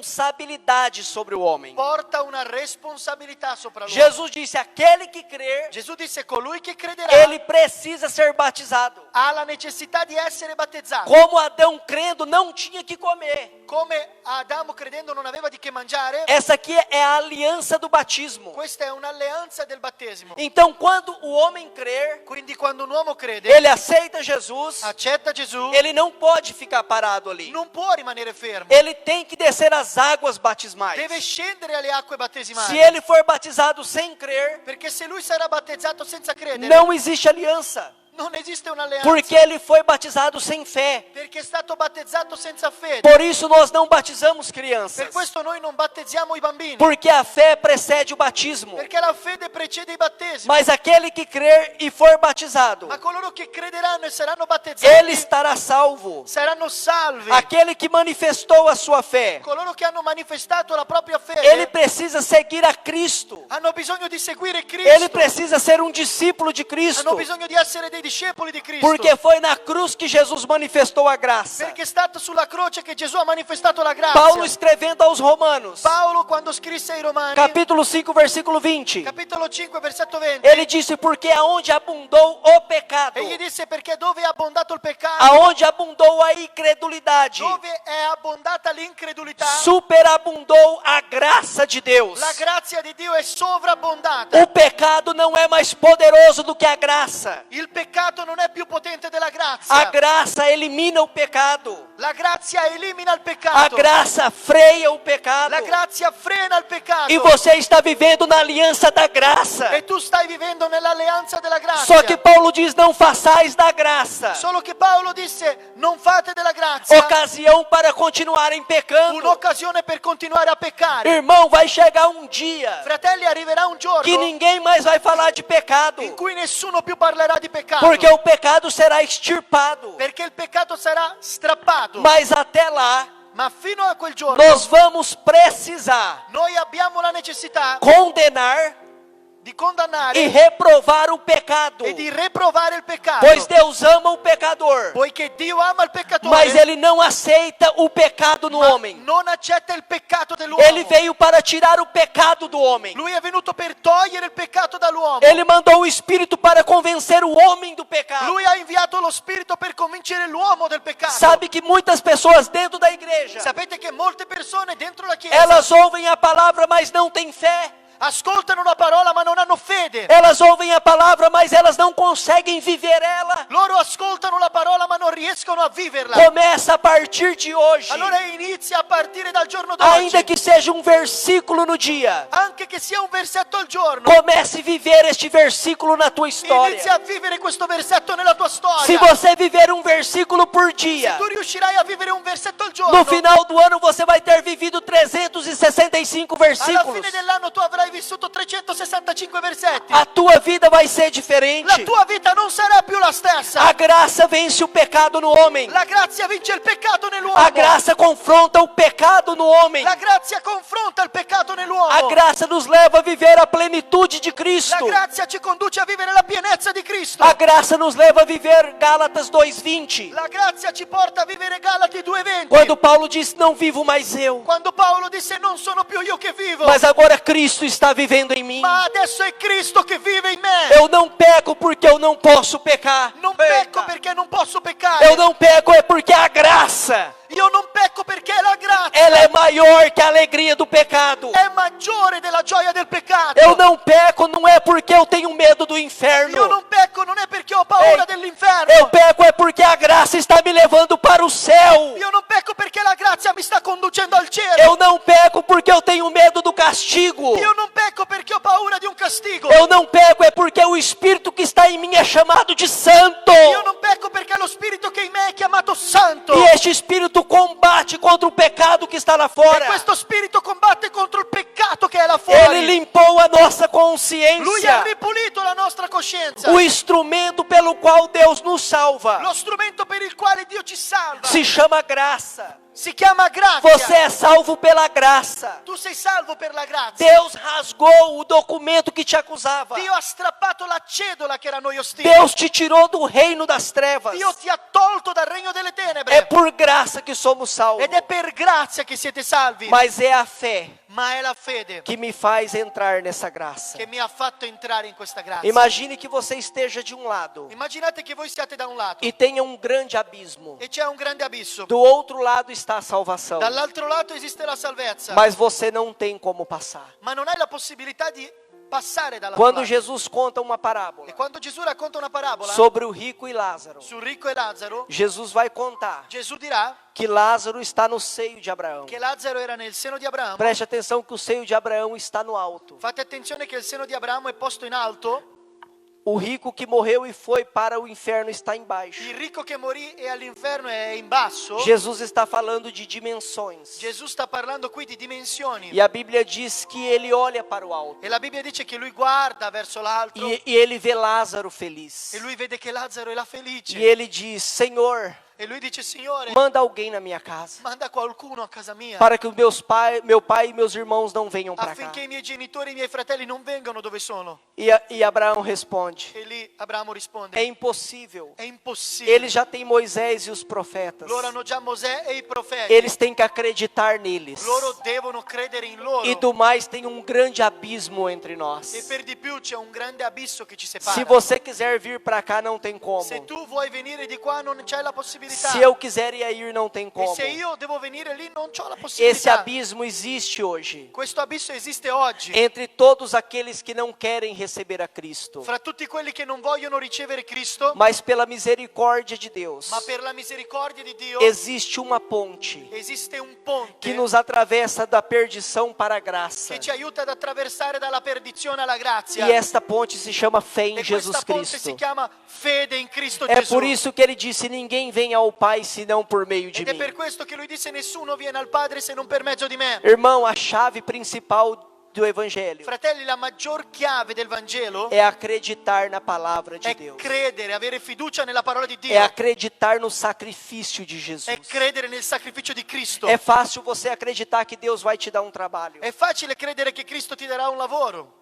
[SPEAKER 1] responsabilidade sobre o homem.
[SPEAKER 2] porta una responsabilità sopra l'uomo.
[SPEAKER 1] Jesus disse: aquele que crer,
[SPEAKER 2] Gesù disse: colui che crederà
[SPEAKER 1] ele precisa ser batizado.
[SPEAKER 2] ha la necessità di essere battezzato.
[SPEAKER 1] Como Adão crendo não tinha que comer.
[SPEAKER 2] Come Adamo credendo non aveva di che mangiare,
[SPEAKER 1] Essa aqui é a aliança do batismo.
[SPEAKER 2] questa è un'alleanza del battesimo.
[SPEAKER 1] Então, quando o homem crer,
[SPEAKER 2] Quindi quando un uomo crede,
[SPEAKER 1] ele aceita Jesus,
[SPEAKER 2] accetta Gesù,
[SPEAKER 1] ele não pode ficar parado ali.
[SPEAKER 2] non può rimanere fermo.
[SPEAKER 1] Ele tem que descer as águas batismais.
[SPEAKER 2] Deve scendere alle acque battesimali.
[SPEAKER 1] Se ele for batizado sem crer,
[SPEAKER 2] Perché se lui sarà battezzato senza credere,
[SPEAKER 1] não existe aliança.
[SPEAKER 2] Non esiste un'alleanza.
[SPEAKER 1] Porque ele foi batizado sem fé.
[SPEAKER 2] Perché è stato battezzato senza fede.
[SPEAKER 1] Por isso nós não batizamos
[SPEAKER 2] Per
[SPEAKER 1] crianças.
[SPEAKER 2] questo noi non battezziamo i bambini.
[SPEAKER 1] Porque a fé precede o batismo.
[SPEAKER 2] Perché la fede precede i battesimi.
[SPEAKER 1] Mas aquele que crer e for batizado,
[SPEAKER 2] Ma coloro che crederanno e saranno battezzati
[SPEAKER 1] ele estará salvo.
[SPEAKER 2] saranno salvi.
[SPEAKER 1] Aquele que manifestou a sua fé,
[SPEAKER 2] Coloro che hanno manifestato la propria fede
[SPEAKER 1] ele precisa seguir a Cristo.
[SPEAKER 2] hanno bisogno di seguire Cristo.
[SPEAKER 1] Ele precisa ser um discípulo de
[SPEAKER 2] Hanno
[SPEAKER 1] Cristo.
[SPEAKER 2] bisogno di essere dei discepoli di Cristo.
[SPEAKER 1] Porque foi na cruz que Jesus manifestou a graça.
[SPEAKER 2] Perché è stato sulla croce che Gesù ha manifestato la grazia.
[SPEAKER 1] Paulo escrevendo aos Romanos,
[SPEAKER 2] Paolo quando scrisse ai Romani,
[SPEAKER 1] capítulo 5, versículo 20,
[SPEAKER 2] capitolo 5, versetto 20,
[SPEAKER 1] ele disse: porque aonde abundou o pecado,
[SPEAKER 2] egli disse perché dove è abbondato il peccato,
[SPEAKER 1] aonde abundou a incredulidade,
[SPEAKER 2] dove è abbondata l'incredulità,
[SPEAKER 1] superabundou a graça de Deus.
[SPEAKER 2] la grazia di Dio è sovrabbondata.
[SPEAKER 1] O pecado não é mais poderoso do que a graça.
[SPEAKER 2] Il peccato non è più potente della
[SPEAKER 1] A
[SPEAKER 2] grazia.
[SPEAKER 1] graça elimina o pecado.
[SPEAKER 2] La grazia elimina il
[SPEAKER 1] A
[SPEAKER 2] peccato.
[SPEAKER 1] graça freia o pecado.
[SPEAKER 2] La grazia frena il peccato.
[SPEAKER 1] E você está vivendo na aliança da graça.
[SPEAKER 2] E tu stai vivendo nell'alleanza della grazia.
[SPEAKER 1] Só que Paulo diz: não façais da graça
[SPEAKER 2] Solo che Paolo disse non fate della grazia
[SPEAKER 1] ocasião para continuarem pecando.
[SPEAKER 2] un'occasione per continuare a peccare.
[SPEAKER 1] Irmão, vai chegar um dia
[SPEAKER 2] Fratelli, arriverà un giorno
[SPEAKER 1] que ninguém mais vai falar de pecado,
[SPEAKER 2] in cui nessuno più parlerà di peccato.
[SPEAKER 1] porque o pecado será extirpado.
[SPEAKER 2] Perché il peccato sarà strappato.
[SPEAKER 1] Mas até lá,
[SPEAKER 2] Ma fino a quel giorno
[SPEAKER 1] nós vamos precisar
[SPEAKER 2] noi abbiamo la necessità
[SPEAKER 1] condenar
[SPEAKER 2] di condannare
[SPEAKER 1] e reprovar o pecado,
[SPEAKER 2] e di reprovare il peccato.
[SPEAKER 1] pois Deus ama o pecador,
[SPEAKER 2] Poiché Dio ama il peccatore,
[SPEAKER 1] mas Ele não aceita o pecado no
[SPEAKER 2] ma
[SPEAKER 1] homem.
[SPEAKER 2] non accetta il peccato dell'uomo.
[SPEAKER 1] Ele veio para tirar o pecado do homem.
[SPEAKER 2] Lui è venuto per togliere il peccato dall'uomo.
[SPEAKER 1] Ele mandou o Espírito para convencer o homem do pecado.
[SPEAKER 2] Lui ha inviato lo Spirito per convincere l'uomo del peccato.
[SPEAKER 1] Sabe que muitas pessoas dentro da igreja,
[SPEAKER 2] Sapete che molte persone dentro la chiesa
[SPEAKER 1] elas ouvem a palavra, mas não têm fé.
[SPEAKER 2] ascoltano la parola ma non hanno fede.
[SPEAKER 1] Elas ouvem a palavra, mas elas não conseguem viver ela.
[SPEAKER 2] Loro ascoltano la parola ma non riescono a viverla.
[SPEAKER 1] Começa a partir de hoje.
[SPEAKER 2] Allora inizia a partire dal giorno
[SPEAKER 1] Ainda
[SPEAKER 2] d'oggi.
[SPEAKER 1] que seja um versículo no dia,
[SPEAKER 2] Anche che sia un versetto al giorno.
[SPEAKER 1] comece a viver este versículo na tua história.
[SPEAKER 2] Inizia a vivere questo versetto nella tua storia.
[SPEAKER 1] Se você viver um versículo por dia,
[SPEAKER 2] Tu riuscirai a vivere un versetto al giorno.
[SPEAKER 1] no final do ano você vai ter vivido 365
[SPEAKER 2] Alla
[SPEAKER 1] versículos.
[SPEAKER 2] fine dell'anno tu avrai vissuto 365 versetti.
[SPEAKER 1] A tua vida vai ser
[SPEAKER 2] La
[SPEAKER 1] diferente.
[SPEAKER 2] tua vita non sarà più la stessa.
[SPEAKER 1] A graça vence o pecado no homem.
[SPEAKER 2] La grazia vince il peccato nell'uomo.
[SPEAKER 1] A graça confronta o pecado no homem.
[SPEAKER 2] La grazia confronta il peccato nell'uomo.
[SPEAKER 1] A graça nos leva a viver a plenitude de
[SPEAKER 2] La
[SPEAKER 1] Cristo.
[SPEAKER 2] grazia ci conduce a vivere la pienezza di Cristo.
[SPEAKER 1] A graça nos leva a viver Gálatas 2:20.
[SPEAKER 2] La grazia ci porta a vivere Galati 2:20.
[SPEAKER 1] Quando Paulo diz: não vivo mais eu,
[SPEAKER 2] Quando Paolo disse non sono più io che vivo,
[SPEAKER 1] mas agora Cristo está vivendo em mim.
[SPEAKER 2] ma adesso è Cristo che vive in me.
[SPEAKER 1] Eu não peco porque eu não posso pecar.
[SPEAKER 2] Non pecco perché non posso peccare.
[SPEAKER 1] Eu não peco é porque a graça,
[SPEAKER 2] Io non pecco perché la grazia
[SPEAKER 1] ela é maior que a alegria do pecado.
[SPEAKER 2] è maggiore della gioia del peccato.
[SPEAKER 1] Eu não peco não é porque eu tenho medo do
[SPEAKER 2] Io
[SPEAKER 1] inferno.
[SPEAKER 2] non pecco non è perché ho paura
[SPEAKER 1] Ei,
[SPEAKER 2] dell'inferno.
[SPEAKER 1] Eu peco é porque a graça está me levando para o céu.
[SPEAKER 2] Io non pecco perché la grazia mi sta conducendo al cielo.
[SPEAKER 1] Eu não peco porque eu tenho medo do castigo.
[SPEAKER 2] Io non pecco perché ho paura di un castigo.
[SPEAKER 1] Eu não peco é porque o Espírito que está em mim é chamado de santo.
[SPEAKER 2] Io non pecco perché lo spirito che in me è chiamato santo.
[SPEAKER 1] E este Espírito combate contra o pecado que está lá
[SPEAKER 2] E
[SPEAKER 1] fora.
[SPEAKER 2] questo spirito combatte contro il peccato che è là fuori.
[SPEAKER 1] Ele limpou a nossa
[SPEAKER 2] Lui ha
[SPEAKER 1] consciência.
[SPEAKER 2] ripulito la nostra coscienza.
[SPEAKER 1] O instrumento pelo qual Deus nos salva
[SPEAKER 2] Lo strumento per il quale Dio ci salva
[SPEAKER 1] se chama graça.
[SPEAKER 2] si chiama grazia.
[SPEAKER 1] Você é salvo pela graça.
[SPEAKER 2] Tu sei salvo per la grazia.
[SPEAKER 1] Deus rasgou o documento que te acusava.
[SPEAKER 2] Dio ha strappato la cedola che era a noi ostile.
[SPEAKER 1] Deus te tirou do reino das trevas.
[SPEAKER 2] Dio ti ha tolto dal regno delle tenebre.
[SPEAKER 1] É por graça que somos salvos.
[SPEAKER 2] Ed è per grazia che siete salvi.
[SPEAKER 1] Mas é a fé
[SPEAKER 2] Ma è la fede
[SPEAKER 1] que me faz entrar nessa graça.
[SPEAKER 2] che mi ha fatto entrare in questa grazia.
[SPEAKER 1] Imagine que você esteja de um lado
[SPEAKER 2] Immaginate che voi siate da un lato
[SPEAKER 1] e tenha um grande abismo.
[SPEAKER 2] e c'è un grande abisso.
[SPEAKER 1] Do outro lado está a salvação.
[SPEAKER 2] Dall'altro lato esiste la salvezza.
[SPEAKER 1] Mas você não tem como passar.
[SPEAKER 2] Ma non hai la possibilità di passare dall'altro
[SPEAKER 1] Quando
[SPEAKER 2] lato.
[SPEAKER 1] Jesus conta uma parábola
[SPEAKER 2] E quando Gesù racconta una parabola
[SPEAKER 1] sobre o rico e Lázaro,
[SPEAKER 2] su ricco e Lazzaro,
[SPEAKER 1] Jesus vai contar
[SPEAKER 2] Gesù dirà
[SPEAKER 1] que Lázaro está no seio de Abraão.
[SPEAKER 2] che Lazzaro era nel seno di Abramo.
[SPEAKER 1] Preste atenção que o seio de Abraão está no alto.
[SPEAKER 2] Fate attenzione che il seno di Abramo è posto in alto.
[SPEAKER 1] O rico que morreu e foi para o inferno está embaixo.
[SPEAKER 2] Il ricco che morì è all'inferno e è in basso.
[SPEAKER 1] Jesus está falando de dimensões.
[SPEAKER 2] Gesù sta parlando qui di dimensioni.
[SPEAKER 1] E a Bíblia diz que ele olha para o alto.
[SPEAKER 2] E la Bibbia dice che lui guarda verso l'alto
[SPEAKER 1] E ele vê Lázaro feliz.
[SPEAKER 2] e lui vede che Lazzaro è là felice.
[SPEAKER 1] E ele diz: Senhor,
[SPEAKER 2] E lui dice: Signore,
[SPEAKER 1] manda alguém na minha casa,
[SPEAKER 2] manda qualcuno a casa mia
[SPEAKER 1] para que meu pai e meus irmãos não venham para cá.
[SPEAKER 2] affinché i miei genitori e i miei fratelli non vengano dove sono.
[SPEAKER 1] E Abraão responde:
[SPEAKER 2] E lì Abramo risponde:
[SPEAKER 1] é impossível.
[SPEAKER 2] è impossibile.
[SPEAKER 1] Eles já têm Moisés e os profetas.
[SPEAKER 2] Loro hanno già Mosè e i profeti.
[SPEAKER 1] Eles têm que acreditar neles.
[SPEAKER 2] Loro devono credere in loro.
[SPEAKER 1] E do mais tem um grande abismo entre nós.
[SPEAKER 2] E per di più c'è un grande abisso che ci separa.
[SPEAKER 1] Se você quiser vir para cá, não tem como.
[SPEAKER 2] Se tu vuoi venire di qua non c'è la possibilità.
[SPEAKER 1] Se eu quiser ir, não tem
[SPEAKER 2] E
[SPEAKER 1] como.
[SPEAKER 2] se io devo venire lì non c'ho la
[SPEAKER 1] Esse
[SPEAKER 2] possibilità.
[SPEAKER 1] abismo existe hoje
[SPEAKER 2] Questo abisso esiste oggi.
[SPEAKER 1] entre todos aqueles que não querem receber a Cristo.
[SPEAKER 2] Fra tutti quelli che non vogliono ricevere Cristo,
[SPEAKER 1] Mas pela misericórdia de Deus,
[SPEAKER 2] ma per la misericordia di Dio
[SPEAKER 1] existe uma ponte
[SPEAKER 2] esiste un ponte
[SPEAKER 1] que nos atravessa da perdição para a graça.
[SPEAKER 2] che ci aiuta ad attraversare dalla perdizione alla grazia.
[SPEAKER 1] E esta ponte se chama fé em
[SPEAKER 2] E
[SPEAKER 1] Jesus
[SPEAKER 2] questa ponte si
[SPEAKER 1] Cristo.
[SPEAKER 2] chiama fede in Cristo
[SPEAKER 1] É
[SPEAKER 2] Gesù.
[SPEAKER 1] por isso que ele disse: ninguém vem ao Pai senão por meio de
[SPEAKER 2] Ed è
[SPEAKER 1] mim.
[SPEAKER 2] per questo che lui disse: nessuno viene al Padre se non per mezzo di me.
[SPEAKER 1] Irmão, a chave principal do Evangelho
[SPEAKER 2] Fratelli, la maggior chiave del Vangelo
[SPEAKER 1] é acreditar na palavra de
[SPEAKER 2] è
[SPEAKER 1] Deus.
[SPEAKER 2] credere, avere fiducia nella parola di
[SPEAKER 1] É
[SPEAKER 2] Dio.
[SPEAKER 1] acreditar no sacrifício de Jesus.
[SPEAKER 2] È credere nel sacrificio di Cristo.
[SPEAKER 1] É fácil você acreditar que Deus vai te dar um trabalho.
[SPEAKER 2] È facile credere che Cristo ti darà un lavoro.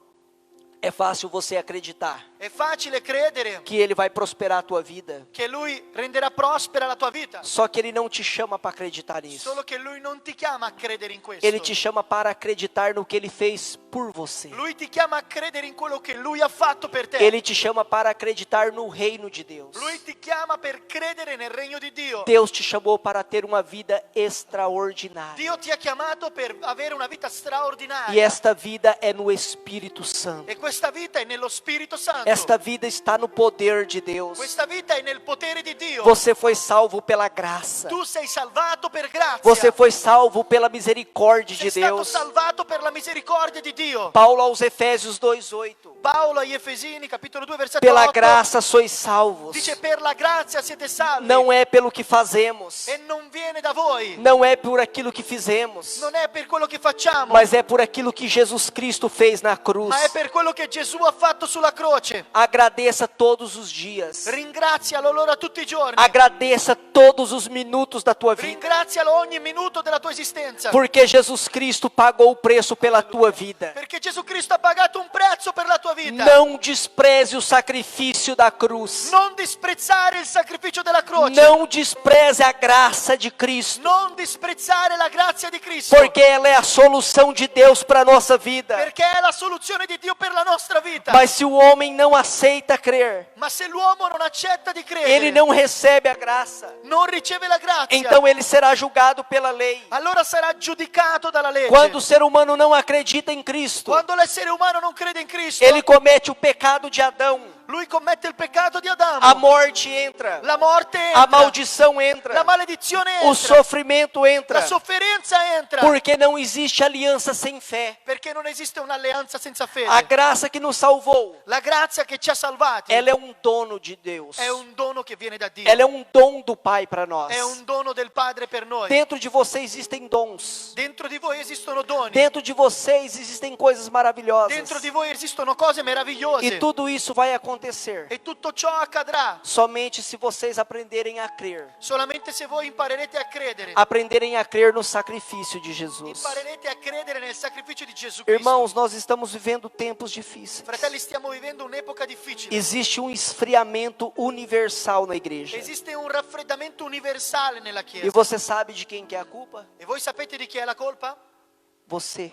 [SPEAKER 1] É fácil você acreditar
[SPEAKER 2] È facile credere
[SPEAKER 1] que Ele vai prosperar a tua vida.
[SPEAKER 2] che Lui renderà prospera la tua vita.
[SPEAKER 1] Só que Ele não te chama para acreditar nisso.
[SPEAKER 2] Solo che Lui non ti chiama a credere in questo.
[SPEAKER 1] Ele te chama para acreditar no que Ele fez por você.
[SPEAKER 2] Lui ti chiama a credere in quello che Lui ha fatto per te.
[SPEAKER 1] Ele te chama para acreditar no reino de Deus.
[SPEAKER 2] Lui ti chiama per credere nel regno di Dio.
[SPEAKER 1] Deus te chamou para ter uma vida extraordinária.
[SPEAKER 2] Dio ti ha chiamato per avere una vita
[SPEAKER 1] E
[SPEAKER 2] straordinaria.
[SPEAKER 1] esta vida é no Espírito Santo.
[SPEAKER 2] E questa vita è nello Spirito Santo.
[SPEAKER 1] Esta vida está no poder de Deus.
[SPEAKER 2] Questa vita è nel potere di Dio.
[SPEAKER 1] Você foi salvo pela graça.
[SPEAKER 2] Tu sei salvato per grazia.
[SPEAKER 1] Você foi salvo pela misericórdia
[SPEAKER 2] Sei
[SPEAKER 1] de
[SPEAKER 2] stato
[SPEAKER 1] Deus.
[SPEAKER 2] salvato per la misericordia di Dio.
[SPEAKER 1] Paulo aos Efésios 2:8.
[SPEAKER 2] Paolo agli Efesini, capitolo 2, versetto
[SPEAKER 1] Pela
[SPEAKER 2] 8,
[SPEAKER 1] graça sois salvos.
[SPEAKER 2] dice: per la grazia siete salvi.
[SPEAKER 1] Não é pelo que fazemos.
[SPEAKER 2] E non viene da voi.
[SPEAKER 1] Não é por aquilo que fizemos.
[SPEAKER 2] Non è per quello che facciamo,
[SPEAKER 1] Mas é por aquilo que Jesus Cristo fez na cruz.
[SPEAKER 2] ma è per quello che Gesù ha fatto sulla croce.
[SPEAKER 1] Agradeça todos os dias.
[SPEAKER 2] Ringrazialo allora tutti i giorni.
[SPEAKER 1] Agradeça todos os minutos da tua vida.
[SPEAKER 2] Ringrazialo ogni minuto della tua esistenza.
[SPEAKER 1] Porque Jesus Cristo pagou o preço pela tua vida.
[SPEAKER 2] Perché Gesù Cristo ha pagato un prezzo per la tua vita.
[SPEAKER 1] Não despreze o sacrifício da cruz.
[SPEAKER 2] Non disprezzare il sacrificio della croce.
[SPEAKER 1] Não despreze a graça de Cristo.
[SPEAKER 2] Non disprezzare la grazia di Cristo.
[SPEAKER 1] Porque ela é a solução de Deus para a nossa vida.
[SPEAKER 2] Perché è la soluzione di Dio per la nostra vita.
[SPEAKER 1] Mas se o homem não aceita crer,
[SPEAKER 2] Ma se l'uomo non accetta di credere,
[SPEAKER 1] ele não recebe a graça.
[SPEAKER 2] non riceve la grazia,
[SPEAKER 1] Então ele será julgado pela lei.
[SPEAKER 2] allora sarà giudicato dalla legge.
[SPEAKER 1] Quando o ser humano não acredita em Cristo,
[SPEAKER 2] Quando l'essere umano non crede in Cristo,
[SPEAKER 1] ele comete o pecado de Adão.
[SPEAKER 2] lui commette il peccato di Adamo.
[SPEAKER 1] A morte entra,
[SPEAKER 2] La morte entra,
[SPEAKER 1] a maldição entra,
[SPEAKER 2] la maledizione
[SPEAKER 1] o
[SPEAKER 2] entra,
[SPEAKER 1] sofrimento entra,
[SPEAKER 2] la sofferenza entra,
[SPEAKER 1] porque não existe aliança sem fé.
[SPEAKER 2] perché non esiste un'alleanza senza fede.
[SPEAKER 1] A graça que nos salvou,
[SPEAKER 2] La grazia che ci ha salvati
[SPEAKER 1] ela é um dono de Deus.
[SPEAKER 2] è un dono che viene da Dio,
[SPEAKER 1] Ela é um dom do Pai para nós.
[SPEAKER 2] è un dono del Padre per noi.
[SPEAKER 1] Dentro de você existem dons.
[SPEAKER 2] Dentro di voi esistono doni,
[SPEAKER 1] Dentro de vocês existem coisas maravilhosas.
[SPEAKER 2] dentro di voi esistono cose meravigliose,
[SPEAKER 1] E tudo isso vai acontecer
[SPEAKER 2] e tutto ciò accadrà
[SPEAKER 1] somente se vocês aprenderem a crer.
[SPEAKER 2] solamente se voi imparerete a credere.
[SPEAKER 1] Aprenderem a crer no sacrifício de Jesus.
[SPEAKER 2] Imparerete a credere nel sacrificio di Gesù Cristo.
[SPEAKER 1] Irmãos, nós estamos vivendo tempos difíceis.
[SPEAKER 2] Fratelli, stiamo vivendo un'epoca difficile.
[SPEAKER 1] Existe um esfriamento universal na igreja.
[SPEAKER 2] Esiste un raffreddamento universale nella
[SPEAKER 1] E
[SPEAKER 2] Chiesa.
[SPEAKER 1] você sabe de quem que é a culpa?
[SPEAKER 2] E voi sapete di chi è la colpa?
[SPEAKER 1] Você,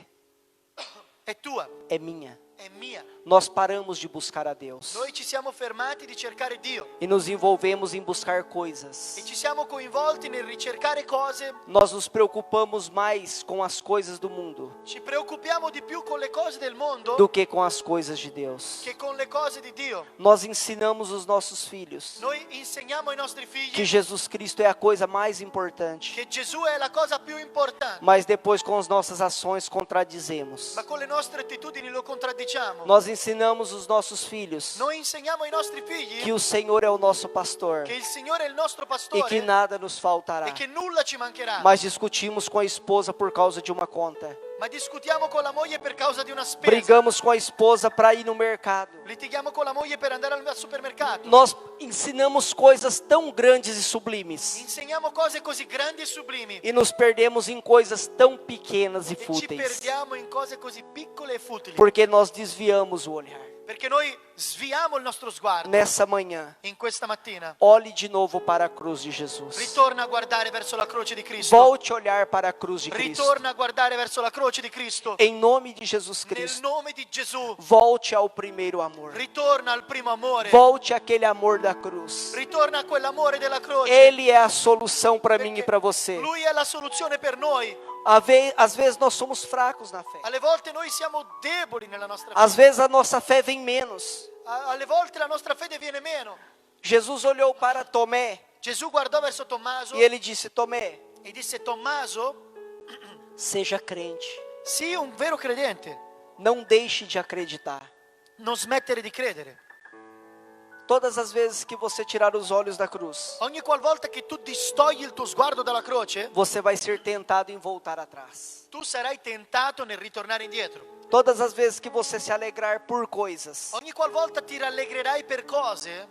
[SPEAKER 2] È tua,
[SPEAKER 1] é minha.
[SPEAKER 2] è mia.
[SPEAKER 1] Nós paramos de buscar a Deus
[SPEAKER 2] Noi ci siamo fermati di cercare Dio
[SPEAKER 1] e nos envolvemos em buscar coisas.
[SPEAKER 2] e ci siamo coinvolti nel ricercare cose.
[SPEAKER 1] Nós nos preocupamos mais com as coisas do mundo
[SPEAKER 2] Ci preoccupiamo di più con le cose del mondo
[SPEAKER 1] do que com as coisas de Deus.
[SPEAKER 2] che con le cose di Dio.
[SPEAKER 1] Nós ensinamos os nossos filhos
[SPEAKER 2] Noi insegniamo ai nostri
[SPEAKER 1] que
[SPEAKER 2] figli
[SPEAKER 1] Jesus Cristo é a coisa mais importante,
[SPEAKER 2] che Gesù è la cosa più importante,
[SPEAKER 1] mas depois com as nossas ações contradizemos.
[SPEAKER 2] ma con le nostre attitudini lo contraddiciamo. diciamo?
[SPEAKER 1] Nós ensinamos os nossos filhos
[SPEAKER 2] Noi insegniamo ai nostri figli
[SPEAKER 1] que o Senhor é o nosso pastor
[SPEAKER 2] che il Signore è il nostro
[SPEAKER 1] e
[SPEAKER 2] pastore
[SPEAKER 1] que nada nos faltará.
[SPEAKER 2] e che nulla ci mancherà.
[SPEAKER 1] Mas discutimos com a esposa por causa de uma conta.
[SPEAKER 2] Ma discutiamo con la moglie per causa di una spesa.
[SPEAKER 1] Brigamos com a esposa para ir no mercado.
[SPEAKER 2] Litighiamo con la moglie per andare al supermercato.
[SPEAKER 1] Nós ensinamos coisas tão grandes e sublimes
[SPEAKER 2] Insegniamo cose così grandi e sublimi
[SPEAKER 1] e nos perdemos em coisas tão pequenas e
[SPEAKER 2] e ci
[SPEAKER 1] fúteis,
[SPEAKER 2] perdiamo in cose così piccole e futili.
[SPEAKER 1] porque nós desviamos o olhar.
[SPEAKER 2] Perché noi sviamo il nostro sguardo.
[SPEAKER 1] Nessa manhã,
[SPEAKER 2] In questa mattina
[SPEAKER 1] olhe de novo para a cruz de Jesus.
[SPEAKER 2] ritorna a guardare verso la croce di Cristo.
[SPEAKER 1] Volte a olhar para a cruz de Cristo.
[SPEAKER 2] Ritorna a guardare verso la croce di Cristo.
[SPEAKER 1] Em nome de Jesus
[SPEAKER 2] Nel
[SPEAKER 1] Cristo,
[SPEAKER 2] nome di Gesù.
[SPEAKER 1] volte ao primeiro amor.
[SPEAKER 2] Ritorna al primo amore.
[SPEAKER 1] Volte àquele amor da cruz.
[SPEAKER 2] Ritorna a quell'amore della croce.
[SPEAKER 1] Ele é a solução para mim e
[SPEAKER 2] Perché
[SPEAKER 1] para você.
[SPEAKER 2] Lui è la soluzione per noi.
[SPEAKER 1] Às vezes nós somos fracos na fé.
[SPEAKER 2] Alle volte noi siamo deboli nella nostra
[SPEAKER 1] Às
[SPEAKER 2] fede.
[SPEAKER 1] vezes a nossa fé vem menos.
[SPEAKER 2] Alle volte la nostra fede viene meno.
[SPEAKER 1] Jesus olhou para Tomé
[SPEAKER 2] Gesù guardò verso Tommaso
[SPEAKER 1] e ele disse: Tomé,
[SPEAKER 2] e disse: Tommaso,
[SPEAKER 1] seja crente.
[SPEAKER 2] sii un vero credente.
[SPEAKER 1] Não deixe de acreditar.
[SPEAKER 2] Non smettere di credere.
[SPEAKER 1] Todas as vezes que você tirar os olhos da cruz,
[SPEAKER 2] Ogni qualvolta che tu distogli il tuo sguardo dalla croce,
[SPEAKER 1] você vai ser tentado em voltar atrás.
[SPEAKER 2] tu sarai tentato nel ritornare indietro.
[SPEAKER 1] Todas as vezes que você se alegrar por coisas,
[SPEAKER 2] Ogni qualvolta ti rallegrerai per cose,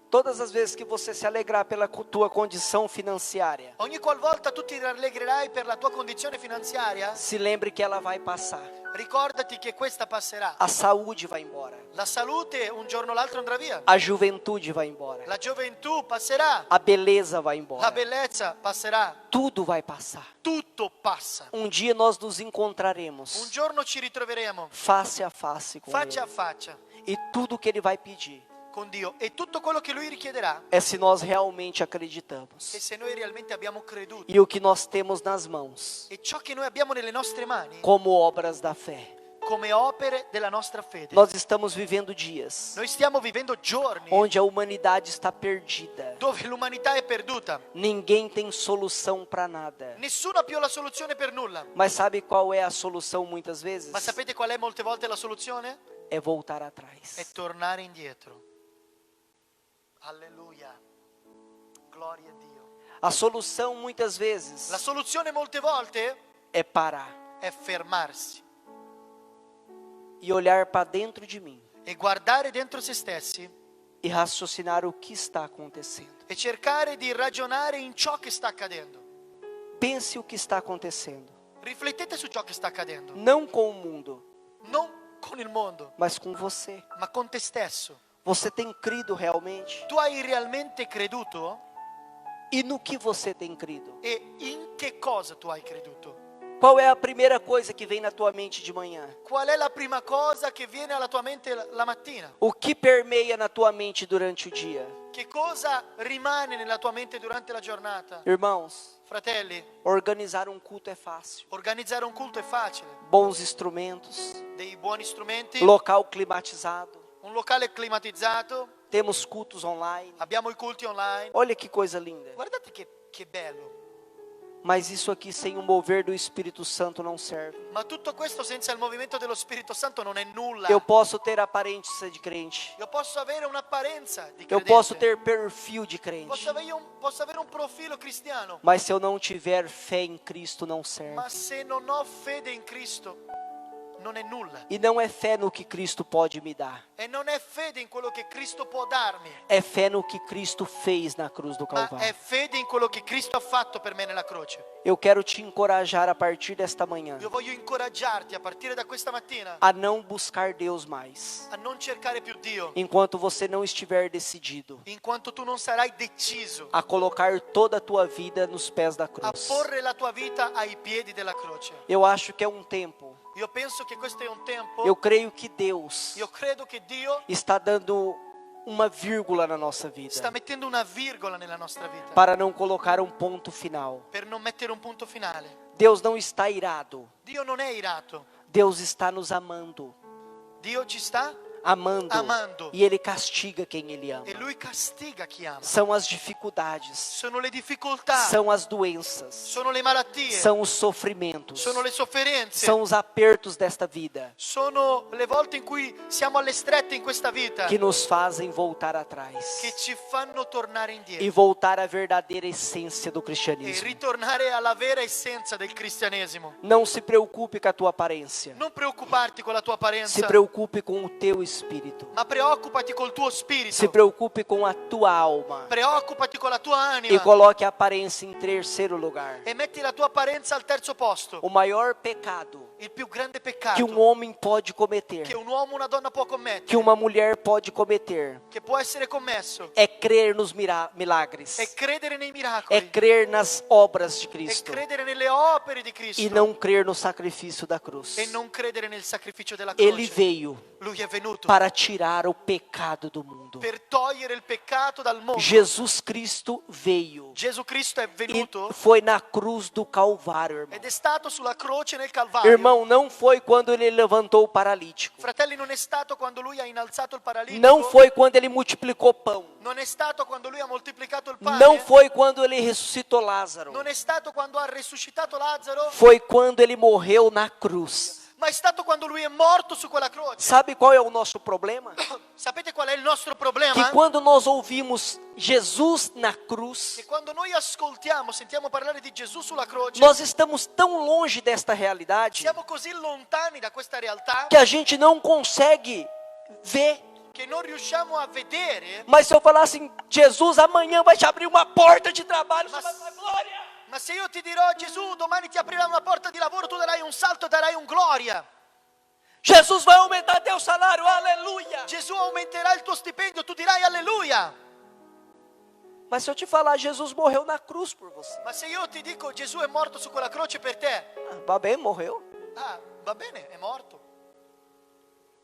[SPEAKER 1] todas as vezes que você se alegrar pela tua condição financiária,
[SPEAKER 2] ogni qualvolta tu ti rallegrerai per la tua condizione finanziaria,
[SPEAKER 1] se lembre que ela vai passar.
[SPEAKER 2] ricordati che questa passerà.
[SPEAKER 1] A saúde vai embora.
[SPEAKER 2] La salute un giorno o l'altro andrà via.
[SPEAKER 1] A juventude vai embora.
[SPEAKER 2] La gioventù passerà.
[SPEAKER 1] A beleza vai
[SPEAKER 2] La
[SPEAKER 1] embora.
[SPEAKER 2] bellezza passerà.
[SPEAKER 1] Tudo vai passar.
[SPEAKER 2] Tutto passa.
[SPEAKER 1] Um dia nós nos
[SPEAKER 2] Un
[SPEAKER 1] encontraremos
[SPEAKER 2] giorno ci ritroveremo
[SPEAKER 1] face a face com
[SPEAKER 2] faccia a
[SPEAKER 1] Ele.
[SPEAKER 2] faccia
[SPEAKER 1] E tudo que Ele vai pedir
[SPEAKER 2] con Dio e tutto quello che Lui richiederà
[SPEAKER 1] é se nós realmente
[SPEAKER 2] è
[SPEAKER 1] acreditamos.
[SPEAKER 2] se noi realmente abbiamo creduto.
[SPEAKER 1] E o que nós temos nas mãos,
[SPEAKER 2] E ciò che noi abbiamo nelle nostre mani
[SPEAKER 1] como obras da fé.
[SPEAKER 2] come opere della nostra fede.
[SPEAKER 1] Nós estamos vivendo dias
[SPEAKER 2] Noi stiamo vivendo giorni
[SPEAKER 1] onde a humanidade está perdida.
[SPEAKER 2] dove l'umanità è perduta.
[SPEAKER 1] Ninguém tem solução para nada.
[SPEAKER 2] Nessuno ha più la soluzione per nulla.
[SPEAKER 1] Mas sabe qual é a solução muitas vezes?
[SPEAKER 2] Ma sapete qual è molte volte la soluzione?
[SPEAKER 1] É voltar
[SPEAKER 2] È
[SPEAKER 1] atrás.
[SPEAKER 2] tornare indietro. Alleluia. Gloria a Dio.
[SPEAKER 1] A solução muitas vezes
[SPEAKER 2] La soluzione molte volte
[SPEAKER 1] é parar
[SPEAKER 2] è fermarsi
[SPEAKER 1] e olhar para dentro de mim
[SPEAKER 2] e guardare dentro se stessi
[SPEAKER 1] e raciocinar o que está acontecendo.
[SPEAKER 2] e cercare di ragionare in ciò che sta accadendo.
[SPEAKER 1] Pense o que está acontecendo,
[SPEAKER 2] Riflettete su ciò che sta accadendo,
[SPEAKER 1] não com o mundo,
[SPEAKER 2] non con il mondo,
[SPEAKER 1] mas com você.
[SPEAKER 2] ma con te stesso.
[SPEAKER 1] Você tem crido realmente?
[SPEAKER 2] Tu hai realmente creduto?
[SPEAKER 1] E no que você tem crido?
[SPEAKER 2] E in che cosa tu hai creduto?
[SPEAKER 1] Qual é a primeira coisa que vem na tua mente de manhã?
[SPEAKER 2] Qual è la prima cosa che viene alla tua mente la mattina?
[SPEAKER 1] O que permeia na tua mente durante o dia?
[SPEAKER 2] Che cosa rimane nella tua mente durante la giornata?
[SPEAKER 1] Irmãos,
[SPEAKER 2] Fratelli,
[SPEAKER 1] organizar um culto é fácil.
[SPEAKER 2] organizzare un culto è facile.
[SPEAKER 1] Bons instrumentos,
[SPEAKER 2] Dei buoni strumenti,
[SPEAKER 1] local climatizado,
[SPEAKER 2] un locale climatizzato,
[SPEAKER 1] temos cultos online.
[SPEAKER 2] abbiamo i culti online.
[SPEAKER 1] Olha que coisa linda.
[SPEAKER 2] Guardate che bello.
[SPEAKER 1] Mas isso aqui sem o mover do Espírito Santo não serve.
[SPEAKER 2] Ma tutto questo senza il movimento dello Spirito Santo non è nulla.
[SPEAKER 1] Eu posso ter aparência de crente.
[SPEAKER 2] Io posso avere un'apparenza di
[SPEAKER 1] Eu
[SPEAKER 2] credente.
[SPEAKER 1] posso ter perfil de crente.
[SPEAKER 2] Posso avere un profilo cristiano.
[SPEAKER 1] Mas se eu não tiver fé em Cristo, não serve.
[SPEAKER 2] Ma se non ho fede in Cristo, non è nulla.
[SPEAKER 1] E não é fé no que Cristo pode me dar.
[SPEAKER 2] E non è fede in quello che Cristo può darmi,
[SPEAKER 1] É fé no que Cristo fez na cruz do
[SPEAKER 2] ma è
[SPEAKER 1] Calvário.
[SPEAKER 2] fede in quello che Cristo ha fatto per me nella croce.
[SPEAKER 1] Eu quero te encorajar a partir desta manhã
[SPEAKER 2] Io voglio incoraggiarti a partire da questa mattina
[SPEAKER 1] a não buscar Deus mais,
[SPEAKER 2] a non cercare più Dio,
[SPEAKER 1] enquanto você não estiver decidido
[SPEAKER 2] in quanto tu non sarai deciso
[SPEAKER 1] a colocar toda a tua vida nos pés da
[SPEAKER 2] a
[SPEAKER 1] cruz.
[SPEAKER 2] porre la tua vita ai piedi della croce.
[SPEAKER 1] Eu acho que é um tempo.
[SPEAKER 2] Io penso che questo è un tempo,
[SPEAKER 1] Eu creio que Deus
[SPEAKER 2] io credo che Dio
[SPEAKER 1] está dando uma vírgula na nossa vida
[SPEAKER 2] sta mettendo una virgola nella nostra vita
[SPEAKER 1] para não colocar um ponto final.
[SPEAKER 2] per non mettere un punto finale.
[SPEAKER 1] Deus não está irado.
[SPEAKER 2] Dio non è irato,
[SPEAKER 1] Deus está nos amando.
[SPEAKER 2] Dio ci sta amando.
[SPEAKER 1] E Ele castiga quem Ele ama.
[SPEAKER 2] E Lui castiga chi ama.
[SPEAKER 1] São as dificuldades,
[SPEAKER 2] Sono le difficoltà,
[SPEAKER 1] são as doenças,
[SPEAKER 2] sono le malattie,
[SPEAKER 1] são os sofrimentos,
[SPEAKER 2] sono le sofferenze,
[SPEAKER 1] são os apertos desta vida
[SPEAKER 2] sono le volte in cui siamo alle strette in questa vita
[SPEAKER 1] que nos fazem voltar atrás
[SPEAKER 2] che ci fanno tornare
[SPEAKER 1] e
[SPEAKER 2] indietro
[SPEAKER 1] voltar à verdadeira essência do
[SPEAKER 2] e
[SPEAKER 1] cristianismo.
[SPEAKER 2] ritornare alla vera essenza del cristianesimo.
[SPEAKER 1] Não se preocupe com a tua aparência,
[SPEAKER 2] Non preoccuparti con la tua
[SPEAKER 1] se
[SPEAKER 2] apparenza,
[SPEAKER 1] preocupe com o teu espírito,
[SPEAKER 2] ma preoccupati col tuo
[SPEAKER 1] se
[SPEAKER 2] spirito,
[SPEAKER 1] preocupe com a tua alma
[SPEAKER 2] preoccupati con la tua
[SPEAKER 1] e
[SPEAKER 2] anima
[SPEAKER 1] coloque a aparência em terceiro lugar.
[SPEAKER 2] e metti la tua apparenza al terzo posto.
[SPEAKER 1] O maior pecado
[SPEAKER 2] Il più grande
[SPEAKER 1] que
[SPEAKER 2] peccato
[SPEAKER 1] homem pode
[SPEAKER 2] che
[SPEAKER 1] cometer,
[SPEAKER 2] un uomo o una donna può
[SPEAKER 1] que
[SPEAKER 2] commettere,
[SPEAKER 1] uma mulher pode cometer,
[SPEAKER 2] che può essere commesso,
[SPEAKER 1] é crer nos milagres,
[SPEAKER 2] è credere nei
[SPEAKER 1] é
[SPEAKER 2] miracoli,
[SPEAKER 1] crer nas obras de
[SPEAKER 2] è
[SPEAKER 1] Cristo
[SPEAKER 2] credere nelle opere di
[SPEAKER 1] e
[SPEAKER 2] Cristo
[SPEAKER 1] não crer no sacrifício da cruz.
[SPEAKER 2] e non credere nel sacrificio della
[SPEAKER 1] Ele
[SPEAKER 2] croce.
[SPEAKER 1] veio
[SPEAKER 2] Lui è venuto
[SPEAKER 1] para tirar o pecado do mundo.
[SPEAKER 2] per togliere il peccato dal mondo.
[SPEAKER 1] Jesus Cristo veio
[SPEAKER 2] Gesù Cristo è
[SPEAKER 1] e
[SPEAKER 2] venuto
[SPEAKER 1] foi na cruz do Calvário, irmão.
[SPEAKER 2] ed è stato sulla croce nel Calvario.
[SPEAKER 1] Irmão, não foi quando ele levantou o paralítico.
[SPEAKER 2] Fratelli, non è stato quando lui ha innalzato il paralitico.
[SPEAKER 1] Não foi quando ele multiplicou pão.
[SPEAKER 2] Non è stato quando lui ha moltiplicato il pane.
[SPEAKER 1] Não foi quando ele ressuscitou Lázaro.
[SPEAKER 2] Non è stato quando ha risuscitato Lazzaro,
[SPEAKER 1] Foi quando ele morreu na cruz.
[SPEAKER 2] ma è stato quando lui è morto su quella croce.
[SPEAKER 1] Sabe qual é o nosso problema?
[SPEAKER 2] Sapete qual è il nostro
[SPEAKER 1] Que
[SPEAKER 2] problema?
[SPEAKER 1] quando nós ouvimos Jesus na cruz,
[SPEAKER 2] Che quando noi ascoltiamo, sentiamo parlare di Gesù sulla croce,
[SPEAKER 1] nós estamos tão longe desta realidade
[SPEAKER 2] siamo così lontani da questa realtà
[SPEAKER 1] que a gente não consegue ver.
[SPEAKER 2] che non riusciamo a vedere.
[SPEAKER 1] Mas se eu falar assim, Jesus amanhã vai te abrir uma porta de trabalho, você vai falar, glória.
[SPEAKER 2] Ma se io ti dirò Gesù domani ti aprirà una porta di lavoro, tu darai un salto e darai un gloria.
[SPEAKER 1] Jesus vai aumentar teu salário, aleluia.
[SPEAKER 2] Gesù aumenterà il tuo stipendio, tu dirai alleluia.
[SPEAKER 1] Mas se eu te falar, Jesus morreu na cruz por você.
[SPEAKER 2] Ma se io ti dico Gesù è morto su quella croce per te,
[SPEAKER 1] Va bem, morreu.
[SPEAKER 2] ah, va bene, è morto.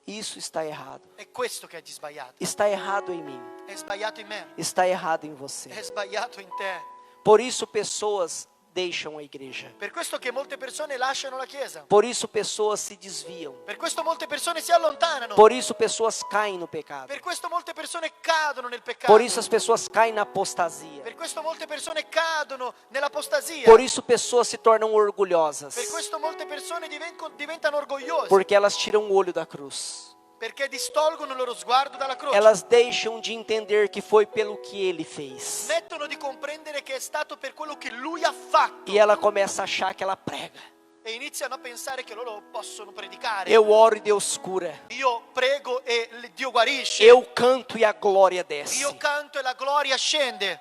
[SPEAKER 1] Isso está errado.
[SPEAKER 2] È questo che è sbagliato.
[SPEAKER 1] Está errado em mim.
[SPEAKER 2] È sbagliato in me,
[SPEAKER 1] Está errado em você.
[SPEAKER 2] è sbagliato in te.
[SPEAKER 1] Por isso pessoas deixam a igreja.
[SPEAKER 2] Per questo che molte persone lasciano la chiesa.
[SPEAKER 1] Por isso pessoas se desviam.
[SPEAKER 2] Per questo molte persone si allontanano.
[SPEAKER 1] Por isso pessoas caem no pecado.
[SPEAKER 2] Per questo molte persone cadono nel peccato.
[SPEAKER 1] Por isso as pessoas caem na apostasia.
[SPEAKER 2] Per questo molte persone cadono nell'apostasia.
[SPEAKER 1] Por isso pessoas se tornam
[SPEAKER 2] Per
[SPEAKER 1] orgulhosas.
[SPEAKER 2] questo molte persone diventano orgogliose.
[SPEAKER 1] Porque elas tiram o olho da cruz.
[SPEAKER 2] Perché distolgono il loro sguardo dalla croce.
[SPEAKER 1] Elas deixam de entender que foi pelo que ele fez.
[SPEAKER 2] Smettono di comprendere che è stato per quello che lui ha fatto.
[SPEAKER 1] E ela começa a achar que ela prega.
[SPEAKER 2] E iniziano a pensare che loro possono predicare.
[SPEAKER 1] Eu oro e Deus cura.
[SPEAKER 2] Io prego e Dio guarisce.
[SPEAKER 1] Eu canto e a glória desce.
[SPEAKER 2] Io canto e la gloria scende.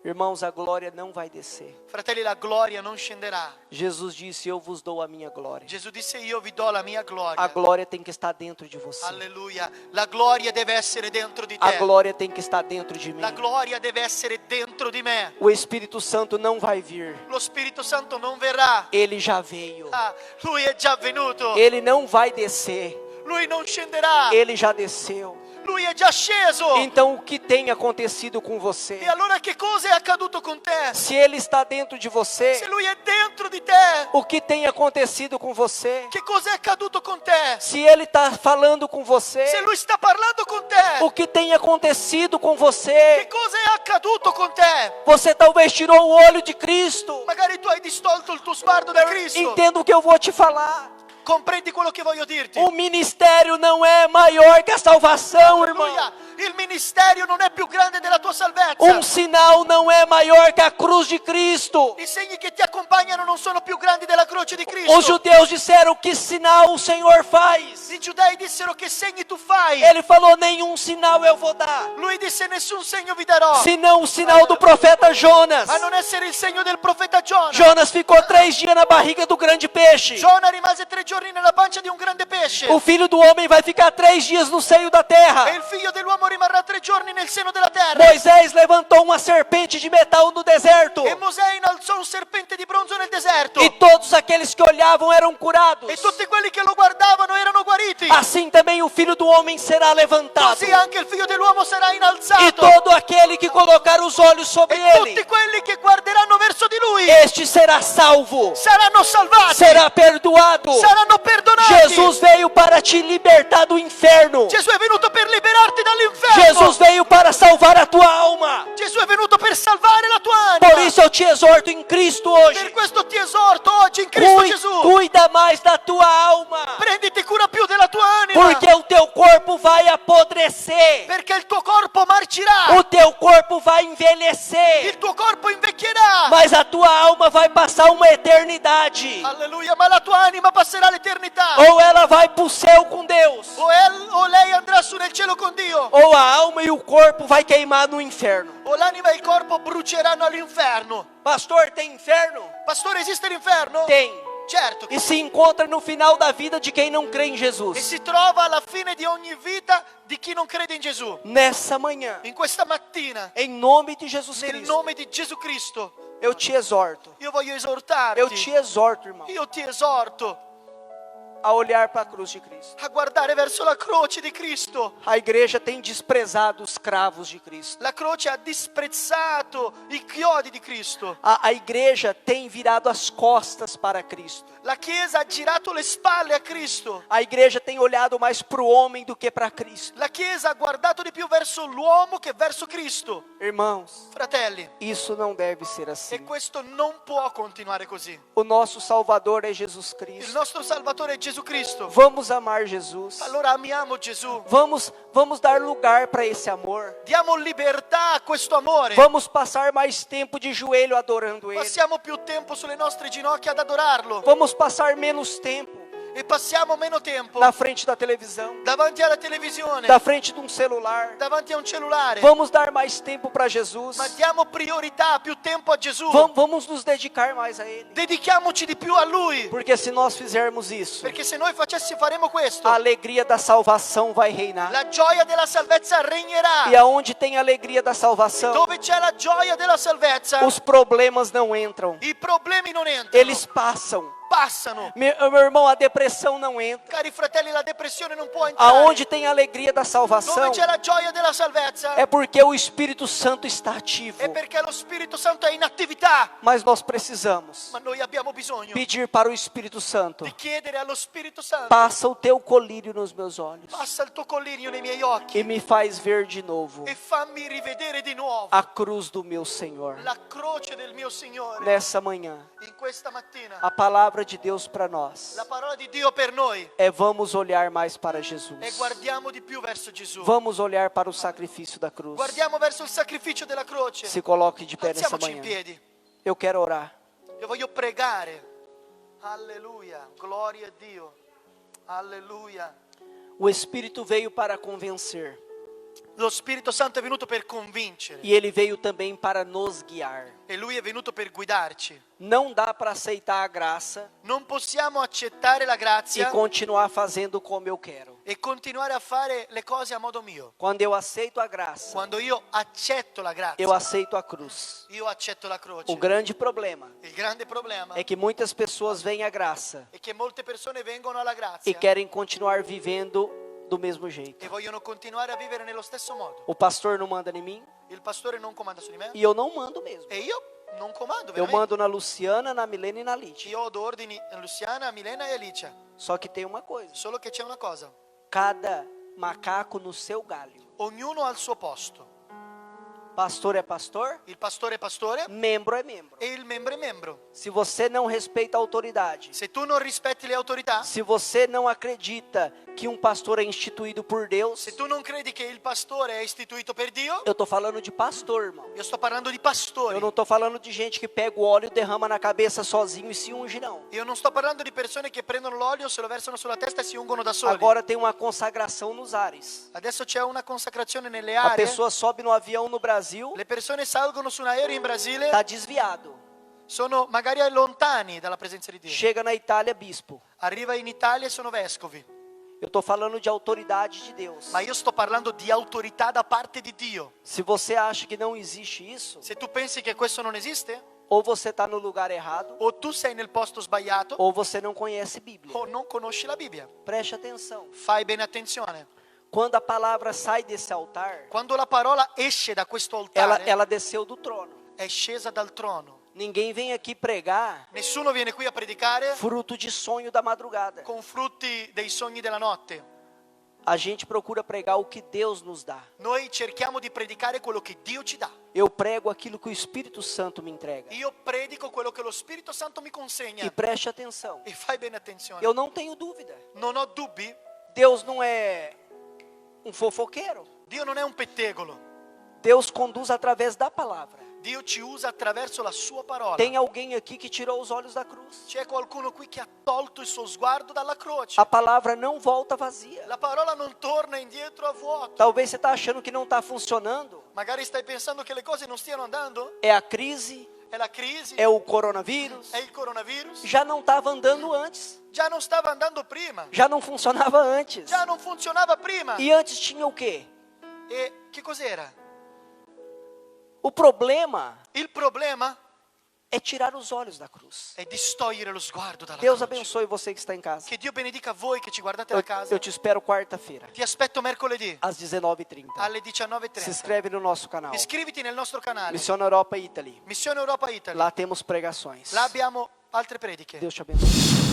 [SPEAKER 1] Irmãos, a glória não vai descer.
[SPEAKER 2] Fratelli, la gloria non scenderà.
[SPEAKER 1] Jesus disse, eu vos dou a minha glória.
[SPEAKER 2] Gesù disse io vi do la mia gloria.
[SPEAKER 1] A glória tem que estar dentro de você.
[SPEAKER 2] Alleluia. La gloria deve essere dentro di
[SPEAKER 1] A
[SPEAKER 2] te.
[SPEAKER 1] glória tem que estar dentro de mim.
[SPEAKER 2] La gloria deve essere dentro di me.
[SPEAKER 1] O Espírito Santo não vai vir.
[SPEAKER 2] Lo Spirito Santo non verrà.
[SPEAKER 1] Ele já veio.
[SPEAKER 2] Ah, lui è già venuto.
[SPEAKER 1] Ele não vai descer.
[SPEAKER 2] Lui non scenderà.
[SPEAKER 1] Ele já desceu.
[SPEAKER 2] Lui è già sceso.
[SPEAKER 1] Então o que tem acontecido com você?
[SPEAKER 2] E allora che cosa è accaduto con te?
[SPEAKER 1] Se ele está dentro de você,
[SPEAKER 2] Se lui è dentro di te,
[SPEAKER 1] o que tem acontecido com você?
[SPEAKER 2] che cosa è accaduto con te?
[SPEAKER 1] Se ele está falando com você,
[SPEAKER 2] Se lui sta parlando con te,
[SPEAKER 1] o que tem acontecido com
[SPEAKER 2] che
[SPEAKER 1] você?
[SPEAKER 2] cosa è accaduto con te?
[SPEAKER 1] Você talvez tirou o olho de Cristo.
[SPEAKER 2] Magari tu hai distolto il tuo sguardo da Cristo.
[SPEAKER 1] Entenda o que eu vou te falar.
[SPEAKER 2] Comprendi quello che voglio dirti?
[SPEAKER 1] O ministério não é maior que a salvação, irmão.
[SPEAKER 2] Alleluia. Il ministero non è più grande della tua salvezza.
[SPEAKER 1] Um sinal não é maior que a cruz de Cristo.
[SPEAKER 2] I segni che ti accompagnano non sono più grandi della croce di
[SPEAKER 1] Os
[SPEAKER 2] Cristo.
[SPEAKER 1] judeus disseram, que sinal o Senhor faz?
[SPEAKER 2] I giudei dissero che segni tu fai.
[SPEAKER 1] Ele falou, nenhum sinal eu vou dar,
[SPEAKER 2] Lui disse nessun segno vi darò,
[SPEAKER 1] senão o sinal do profeta Jonas.
[SPEAKER 2] a non essere il segno del profeta Giona.
[SPEAKER 1] Jonas ficou 3 dias na barriga do grande peixe.
[SPEAKER 2] Giona rimase 3 giorni nella pancia di un grande pesce.
[SPEAKER 1] O filho do homem vai ficar 3 dias no seio da
[SPEAKER 2] E
[SPEAKER 1] terra.
[SPEAKER 2] il figlio dell'uomo rimarrà 3 giorni nel seno della terra.
[SPEAKER 1] Moisés levantou uma serpente de metal no deserto.
[SPEAKER 2] E Mosè innalzò un serpente di bronzo nel deserto.
[SPEAKER 1] E todos aqueles que olhavam eram curados.
[SPEAKER 2] E tutti quelli che lo guardavano erano guariti.
[SPEAKER 1] Assim também o Filho do Homem será levantado.
[SPEAKER 2] Così anche il figlio dell'uomo sarà
[SPEAKER 1] E
[SPEAKER 2] innalzato.
[SPEAKER 1] todo aquele que colocar os olhos sobre
[SPEAKER 2] E tutti
[SPEAKER 1] ele,
[SPEAKER 2] quelli che guarderanno verso di lui
[SPEAKER 1] este será salvo,
[SPEAKER 2] saranno salvati.
[SPEAKER 1] será perdoado.
[SPEAKER 2] Saranno perdonati.
[SPEAKER 1] Jesus veio para te libertar do inferno.
[SPEAKER 2] Gesù è venuto per liberarti dall'inferno.
[SPEAKER 1] Jesus veio para salvar a tua alma.
[SPEAKER 2] Gesù è venuto per salvare la tua anima.
[SPEAKER 1] Por isso eu te exorto em Cristo
[SPEAKER 2] Per
[SPEAKER 1] hoje.
[SPEAKER 2] questo ti esorto oggi in Cristo Gesù.
[SPEAKER 1] Cuida mais da tua alma.
[SPEAKER 2] Prenditi cura più della tua anima.
[SPEAKER 1] Porque o teu corpo vai apodrecer.
[SPEAKER 2] Perché il tuo corpo marcirà.
[SPEAKER 1] O teu corpo vai envelhecer.
[SPEAKER 2] Il tuo corpo invecchierà.
[SPEAKER 1] Mas a tua alma vai passar uma eternidade.
[SPEAKER 2] Alleluia, ma la tua anima passerà l'eternità.
[SPEAKER 1] Ou ela vai pro céu com Deus.
[SPEAKER 2] O lei andrà su nel cielo con Dio.
[SPEAKER 1] Ou a alma e o corpo vai queimar no inferno.
[SPEAKER 2] O l'anima e il corpo bruceranno all'inferno.
[SPEAKER 1] Pastor, tem inferno?
[SPEAKER 2] Pastore, esiste l'inferno?
[SPEAKER 1] Tem.
[SPEAKER 2] Certo.
[SPEAKER 1] E se encontra no final da vida de quem não crê em
[SPEAKER 2] E
[SPEAKER 1] Jesus.
[SPEAKER 2] si trova alla fine di ogni vita di chi non crede in Gesù.
[SPEAKER 1] Nessa manhã,
[SPEAKER 2] In questa mattina,
[SPEAKER 1] em nome de Jesus
[SPEAKER 2] nel
[SPEAKER 1] Cristo,
[SPEAKER 2] nome di Gesù Cristo,
[SPEAKER 1] eu te exorto.
[SPEAKER 2] io voglio esortarti.
[SPEAKER 1] Eu te exorto, irmão,
[SPEAKER 2] Io ti esorto
[SPEAKER 1] a olhar para a cruz de Cristo.
[SPEAKER 2] a guardare verso la croce di Cristo.
[SPEAKER 1] A igreja tem desprezado os cravos de Cristo.
[SPEAKER 2] La croce ha disprezzato i chiodi di Cristo.
[SPEAKER 1] A igreja tem virado as costas para Cristo.
[SPEAKER 2] La Chiesa ha girato le spalle a Cristo.
[SPEAKER 1] A igreja tem olhado mais para o homem do que para Cristo.
[SPEAKER 2] La Chiesa ha guardato di più verso l'uomo che verso Cristo.
[SPEAKER 1] Irmãos,
[SPEAKER 2] Fratelli,
[SPEAKER 1] isso não deve ser
[SPEAKER 2] e
[SPEAKER 1] assim.
[SPEAKER 2] questo non può continuare così.
[SPEAKER 1] O nosso Salvador é Jesus
[SPEAKER 2] Il
[SPEAKER 1] Cristo.
[SPEAKER 2] nostro Salvatore è Gesù Cristo.
[SPEAKER 1] Vamos amar Jesus.
[SPEAKER 2] Allora amiamo Gesù.
[SPEAKER 1] Vamos dar lugar para esse amor.
[SPEAKER 2] Diamo libertà a questo amore.
[SPEAKER 1] Vamos passar mais tempo de joelho adorando Ele.
[SPEAKER 2] Passiamo più tempo sulle nostre ginocchia ad adorarlo.
[SPEAKER 1] Vamos passar menos tempo
[SPEAKER 2] E passiamo meno tempo
[SPEAKER 1] na frente da televisão,
[SPEAKER 2] davanti alla televisione,
[SPEAKER 1] da frente de um celular.
[SPEAKER 2] davanti a un cellulare.
[SPEAKER 1] Vamos dar mais tempo para Jesus.
[SPEAKER 2] Ma diamo priorità, più tempo a Gesù.
[SPEAKER 1] Vamos nos dedicar mais a Ele.
[SPEAKER 2] Dedichiamoci di più a Lui.
[SPEAKER 1] Porque se nós fizermos isso,
[SPEAKER 2] Perché se noi faremo questo,
[SPEAKER 1] a alegria da salvação vai reinar.
[SPEAKER 2] la gioia della salvezza regnerà.
[SPEAKER 1] E aonde tem a alegria da salvação,
[SPEAKER 2] Dove c'è la gioia della salvezza,
[SPEAKER 1] os problemas não entram.
[SPEAKER 2] i problemi non entrano,
[SPEAKER 1] Eles passam.
[SPEAKER 2] passano.
[SPEAKER 1] Meu irmão, a depressão não entra.
[SPEAKER 2] Cari fratelli, la depressione non può entrare.
[SPEAKER 1] Aonde tem a alegria da
[SPEAKER 2] Dove
[SPEAKER 1] salvação,
[SPEAKER 2] c'è la gioia della salvezza,
[SPEAKER 1] é porque o Espírito Santo está ativo.
[SPEAKER 2] è perché lo Spirito Santo è in attività.
[SPEAKER 1] Mas nós precisamos
[SPEAKER 2] Ma noi abbiamo bisogno
[SPEAKER 1] pedir para o Espírito Santo:
[SPEAKER 2] di chiedere allo Spirito Santo,
[SPEAKER 1] passa o teu colírio nos meus olhos
[SPEAKER 2] passa il tuo collirio nei miei occhi
[SPEAKER 1] e me faz ver de novo
[SPEAKER 2] e fammi rivedere di nuovo
[SPEAKER 1] a cruz do meu Senhor.
[SPEAKER 2] la croce del mio Signore.
[SPEAKER 1] Nessa manhã,
[SPEAKER 2] In questa mattina
[SPEAKER 1] a palavra de Deus para nós
[SPEAKER 2] la parola di Dio per noi
[SPEAKER 1] é: vamos olhar mais para Jesus.
[SPEAKER 2] e guardiamo di più verso Gesù.
[SPEAKER 1] Vamos olhar para o sacrifício da cruz.
[SPEAKER 2] Guardiamo verso il sacrificio della croce.
[SPEAKER 1] Se coloque de pé nessa
[SPEAKER 2] Alziamoci in
[SPEAKER 1] manhã.
[SPEAKER 2] piedi.
[SPEAKER 1] Eu quero orar.
[SPEAKER 2] Io voglio pregare. Alleluia. Gloria a Dio. Alleluia.
[SPEAKER 1] O Espírito veio para convencer
[SPEAKER 2] Lo Spirito Santo è venuto per convincere
[SPEAKER 1] e Ele veio também para nos guiar.
[SPEAKER 2] e Lui è venuto per guidarci.
[SPEAKER 1] Não dá para aceitar a graça
[SPEAKER 2] Non possiamo accettare la
[SPEAKER 1] e
[SPEAKER 2] grazia
[SPEAKER 1] continuar fazendo como eu quero.
[SPEAKER 2] e continuare a fare le cose a modo mio.
[SPEAKER 1] Quando eu aceito a graça,
[SPEAKER 2] Quando io accetto la
[SPEAKER 1] eu
[SPEAKER 2] grazia,
[SPEAKER 1] aceito a cruz.
[SPEAKER 2] io accetto la croce.
[SPEAKER 1] O grande problema
[SPEAKER 2] Il grande problema
[SPEAKER 1] é que muitas pessoas veem a graça
[SPEAKER 2] è che molte persone vengono alla
[SPEAKER 1] e
[SPEAKER 2] grazia
[SPEAKER 1] querem continuar vivendo do mesmo jeito.
[SPEAKER 2] e vogliono continuare a vivere nello stesso modo.
[SPEAKER 1] O pastor não manda em mim
[SPEAKER 2] Il pastore non comanda su di me
[SPEAKER 1] e eu não mando mesmo.
[SPEAKER 2] e io non comando
[SPEAKER 1] Eu
[SPEAKER 2] veramente.
[SPEAKER 1] mando na Luciana, na Milena e na Lite.
[SPEAKER 2] Io do ordini a Luciana, a Milena e Alicia.
[SPEAKER 1] Só que tem uma coisa:
[SPEAKER 2] Solo che c'è una cosa.
[SPEAKER 1] cada macaco no seu galho.
[SPEAKER 2] Ognuno ha il suo posto.
[SPEAKER 1] Pastor é pastor,
[SPEAKER 2] Il pastore è pastore
[SPEAKER 1] membro é membro.
[SPEAKER 2] e il membro è membro.
[SPEAKER 1] Se você não respeita a autoridade,
[SPEAKER 2] Se tu non rispetti le autorità,
[SPEAKER 1] se você não acredita que um pastor é instituído por Deus,
[SPEAKER 2] se tu non credi che il pastore è istituito per Dio,
[SPEAKER 1] eu tô falando de pastor, irmão.
[SPEAKER 2] io sto parlando di pastori.
[SPEAKER 1] Eu não tô falando de gente que pega o óleo, derrama na cabeça sozinho e se unge, não.
[SPEAKER 2] Io non sto parlando di persone che prendono l'olio, se lo versano sulla testa e si ungono da soli.
[SPEAKER 1] Agora tem uma consagração nos ares.
[SPEAKER 2] Adesso c'è una consacrazione nelle
[SPEAKER 1] A
[SPEAKER 2] aree.
[SPEAKER 1] pessoa sobe no avião no Brasil,
[SPEAKER 2] Le persone salgono su un aereo in Brasile,
[SPEAKER 1] tá desviado.
[SPEAKER 2] sono magari lontani dalla presenza di Dio.
[SPEAKER 1] Chega na Itália, bispo.
[SPEAKER 2] Arriva in Italia e sono vescovi.
[SPEAKER 1] Eu estou falando de autoridade de Deus.
[SPEAKER 2] ma io sto parlando di autorità da parte di Dio.
[SPEAKER 1] Se você acha que não existe isso,
[SPEAKER 2] Se tu pensi che questo non esiste,
[SPEAKER 1] ou você está no lugar errado,
[SPEAKER 2] o tu sei nel posto sbagliato,
[SPEAKER 1] ou você não conhece Bíblia.
[SPEAKER 2] o non conosci la Bibbia.
[SPEAKER 1] Preste atenção.
[SPEAKER 2] Fai bene attenzione.
[SPEAKER 1] Quando a palavra sai desse altar,
[SPEAKER 2] Quando la parola esce da questo altare,
[SPEAKER 1] ela desceu do trono.
[SPEAKER 2] è scesa dal trono.
[SPEAKER 1] Ninguém vem aqui pregar
[SPEAKER 2] Nessuno viene qui a predicare
[SPEAKER 1] fruto de sonho da madrugada.
[SPEAKER 2] con frutti dei sogni della notte.
[SPEAKER 1] A gente procura pregar o que Deus nos dá.
[SPEAKER 2] Noi cerchiamo di predicare quello che Dio ci dà.
[SPEAKER 1] Eu prego aquilo que o Espírito Santo me entrega.
[SPEAKER 2] Io predico quello che lo Spirito Santo mi
[SPEAKER 1] E
[SPEAKER 2] consegna.
[SPEAKER 1] preste atenção.
[SPEAKER 2] E fai bene attenzione.
[SPEAKER 1] Eu não tenho dúvida.
[SPEAKER 2] Non ho dubbi.
[SPEAKER 1] Deus não é um fofoqueiro.
[SPEAKER 2] Dio non è un pettegolo.
[SPEAKER 1] Deus conduz através da palavra.
[SPEAKER 2] Dio ci usa attraverso la sua parola.
[SPEAKER 1] Tem alguém aqui que tirou os olhos da cruz.
[SPEAKER 2] C'è qualcuno qui che ha tolto il suo sguardo dalla croce.
[SPEAKER 1] A palavra não volta vazia.
[SPEAKER 2] La parola non torna indietro a vuoto.
[SPEAKER 1] Talvez você está achando que não está funcionando.
[SPEAKER 2] Magari stai pensando che le cose non stiano andando.
[SPEAKER 1] É a crise,
[SPEAKER 2] È la crisi,
[SPEAKER 1] é o coronavírus.
[SPEAKER 2] è il coronavirus.
[SPEAKER 1] Já não estava andando antes.
[SPEAKER 2] Già non stava andando prima.
[SPEAKER 1] Já não funcionava antes.
[SPEAKER 2] Già non funzionava prima.
[SPEAKER 1] E antes tinha o quê?
[SPEAKER 2] E che cos'era?
[SPEAKER 1] O problema
[SPEAKER 2] Il problema
[SPEAKER 1] é tirar os olhos da cruz.
[SPEAKER 2] è distogliere lo sguardo dalla
[SPEAKER 1] Deus
[SPEAKER 2] croce.
[SPEAKER 1] abençoe você que está em casa.
[SPEAKER 2] Che Dio benedica voi che ci guardate da casa.
[SPEAKER 1] Eu te espero quarta-feira,
[SPEAKER 2] Ti aspetto mercoledì
[SPEAKER 1] às 19h30.
[SPEAKER 2] alle
[SPEAKER 1] Se
[SPEAKER 2] 19:30.
[SPEAKER 1] inscreve no nosso canal.
[SPEAKER 2] Iscriviti nel nostro canale.
[SPEAKER 1] Missione Europa Italy.
[SPEAKER 2] Missione Europa Italy.
[SPEAKER 1] Lá temos pregações.
[SPEAKER 2] Là abbiamo altre prediche.
[SPEAKER 1] Deus te abençoe.